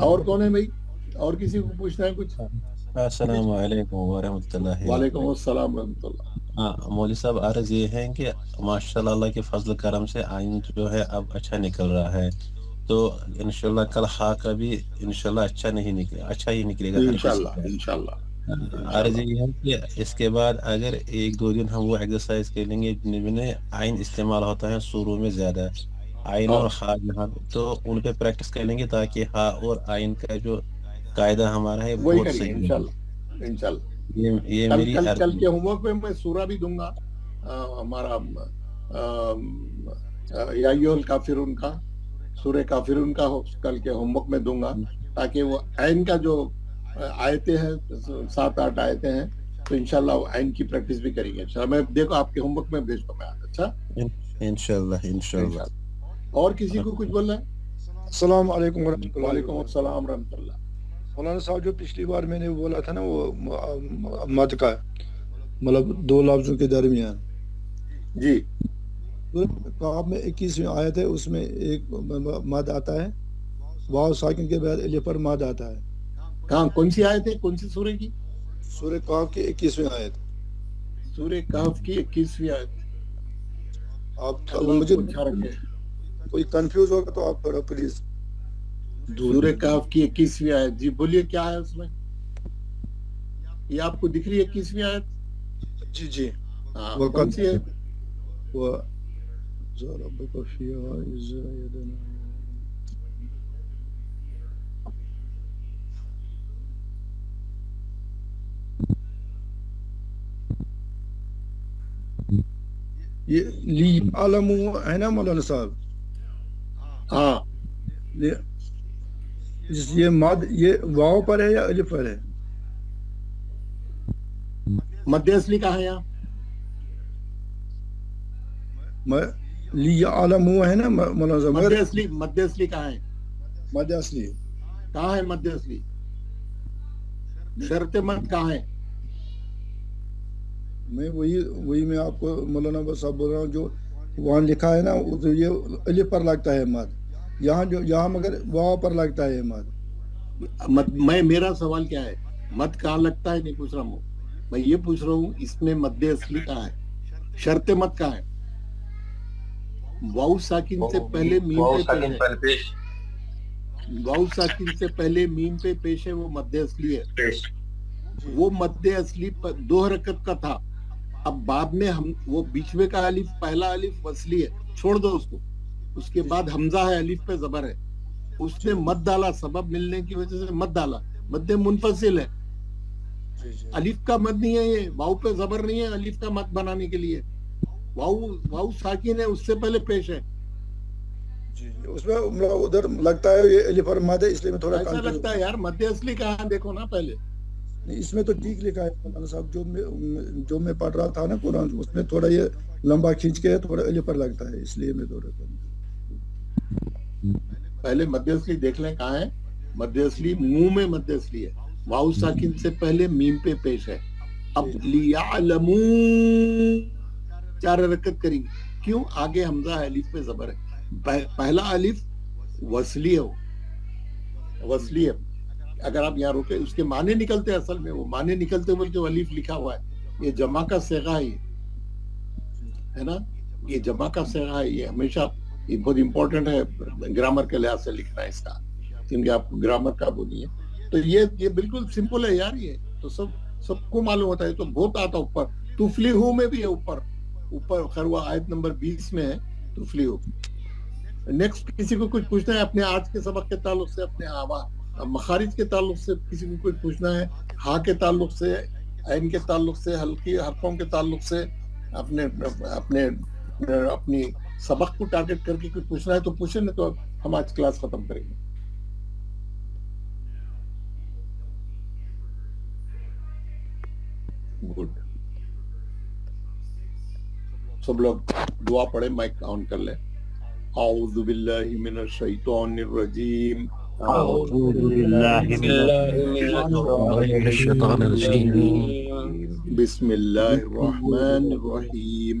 اور کون ہے بھائی؟ اور کسی کو پوچھنا ہے کچھ؟
السلام علیکم ورحمۃ اللہ۔
وعلیکم السلام ورحمۃ اللہ۔
ہاں مولوی صاحب، عرض یہ ہے کہ ماشاء اللہ کے فضل کرم سے آئین جو ہے اب اچھا نکل رہا ہے، تو انشاءاللہ کل ہا کا بھی انشاءاللہ اچھا نہیں نکلے، اچھا ہی نکلے گا
انشاءاللہ انشاءاللہ۔
عرض یہ ہے کہ اس کے بعد اگر ایک دو دن ہم وہ ایکسرسائز کر لیں گے جن میں آئین استعمال ہوتا ہے شروع میں زیادہ، آئین اور ہا یہاں، تو ان پہ پریکٹس کر لیں گے تاکہ ہا اور آئین کا جو قاعدہ ہمارا ہے
وہی
بہت
کریں گے
صحیح ہے۔
انشاءاللہ انشاءاللہ۔
یہ میری
کل کے ہوم ورک میں میں سورہ بھی دوں گا، ہمارا یا ایھا الکافرون کا، سورہ کافرون کا کل کے ہوم ورک میں دوں گا، تاکہ وہ عین کا جو آیتیں ہیں 7-8 آیتیں ہیں، تو انشاءاللہ وہ عین کی پریکٹس بھی کریں گے انشاءاللہ۔ میں دیکھو آپ کے ہوم ورک میں بھیج دوں میں آج۔ اچھا
انشاءاللہ۔
اور کسی کو کچھ بولنا ہے؟
السلام علیکم ورحمۃ اللہ۔
وعلیکم السلام ورحمۃ اللہ۔
مولانا صاحب، جو پچھلی بار میں نے بولا تھا نا وہ مد کا، مطلب دو لفظوں کے درمیان،
جی
کعب میں 21ویں آیت ہے، اس میں ایک مد آتا ہے، واو ساکن کے بعد الف پر مد آتا ہے۔
کہاں کون سی آیت ہے؟ کون سی سورہ کی؟
سورہ کعب کی 21ویں آیت۔
سورہ کہف کی 21ویں آیت۔
آپ مجھے کوئی کنفیوز ہوگا تو آپ تھوڑا پلیز۔
سورہ کہف کی 21ویں آیت، جی بولیے کیا ہے اس میں؟ یہ آپ کو دکھ رہی ہے 21ویں آیت؟
جی جی،
وہ کون سی ہے؟
وہ یہ لی علم ہے نا مولانا صاحب؟
ہاں،
یہ مد یہ واو پر ہے یا الف پر ہے؟
مد اصلی کہاں ہے یہاں؟
لی علم ہے نا مولانا صاحب؟
مد اصلی کہاں ہے؟
مد اصلی
کہاں ہے؟ مد اصلی شرط مد کہاں ہے؟
میں وہی میں آپ کو مولانا صاحب بول رہا ہوں، جو وہاں لکھا ہے نا یہ الف پر لگتا ہے مد، یہاں مگر واو پر لگتا ہے مد۔
میرا سوال کیا ہے؟ مد کہاں لگتا ہے نہیں پوچھ رہا ہوں میں، یہ پوچھ رہا ہوں اس میں مد اصلی کہاں ہے؟ شرط مد کہاں ہے؟ واو ساکن سے پہلے میم پہ پیش ہے، واو ساکن سے پہلے میم پہ پیش ہے، وہ مد اصلی ہے۔ وہ مد اصلی 2 حرکت کا تھا، اب بعد میں ہم وہ بیچ میں کا الف، پہلا الف وصلی ہے، چھوڑ دو اس کو، اس کے بعد حمزہ ہے، الف پہ زبر ہے، اس نے مد ڈالا، سبب ملنے کی وجہ سے مد ڈالا، مد منفصل ہے، الف کا مد نہیں ہے، یہ واو پہ زبر نہیں ہے الف کا مد بنانے کے لیے، واو ساکن ہے، اس سے پہلے پیش ہے۔
اس میں ادھر لگتا ہے یہ الف اور مد ہے، اس لیے میں تھوڑا
ایسا لگتا ہے یار مد اصلی کہاں دیکھو نا پہلے۔
اس میں تو ٹھیک لکھا ہے مولانا صاحب، جو میں پڑھ رہا تھا نا قرآن، اس میں تھوڑا یہ لمبا کھینچ کے تھوڑا الف پر لگتا ہے، اس لیے میں تھوڑا
پہلے مد اصلی دیکھ لیں کہاں ہے۔ مد اصلی منہ میں مد اصلی ہے، واو ساکن سے پہلے میم پہ پیش ہے۔ اب لیعلموا 4 حرکت کریں گے، کیوں؟ آگے حمزہ ہے، الف پہ زبر ہے، پہلا الف وصلی ہے، وصلی ہے۔ اگر آپ یہاں روکے اس کے معنی نکلتے ہیں، اصل میں وہ معنی نکلتے بلکہ الف لکھا ہوا ہے، یہ جمع کا صیغہ ہے نا، یہ جمع کا صیغہ ہے، یہ ہمیشہ یہ بہت امپورٹنٹ ہے گرامر کے لحاظ سے لکھنا ہے اس کا، کیونکہ آپ گرامر کا وہ نہیں ہے۔ تو یہ بالکل سمپل ہے یار، یہ تو سب کو معلوم ہوتا ہے، تو بہت آتا اوپر، تفلیحو میں بھی ہے اوپر خیر وہ آیت نمبر 20 میں ہے تفلیحو۔ نیکسٹ کسی کو کچھ پوچھنا ہے اپنے آج کے سبق کے تعلق سے، اپنے مخارج کے تعلق سے کسی کو کچھ پوچھنا ہے، ہا کے تعلق سے، عین کے تعلق سے، ہلکی حرفوں کے تعلق سے، اپنی سبق کو ٹارگٹ کر کے کچھ پوچھنا ہے تو پوچھیں، نہیں تو ہم آج کلاس ختم کریں گے۔ گڈ، سب لوگ دعا پڑھیں، مائک آن کر لیں۔ اعوذ باللہ من الشیطان الرجیم،
اعوذ باللہ من الشیطان الرجیم،
بسم اللہ الرحمن الرحیم،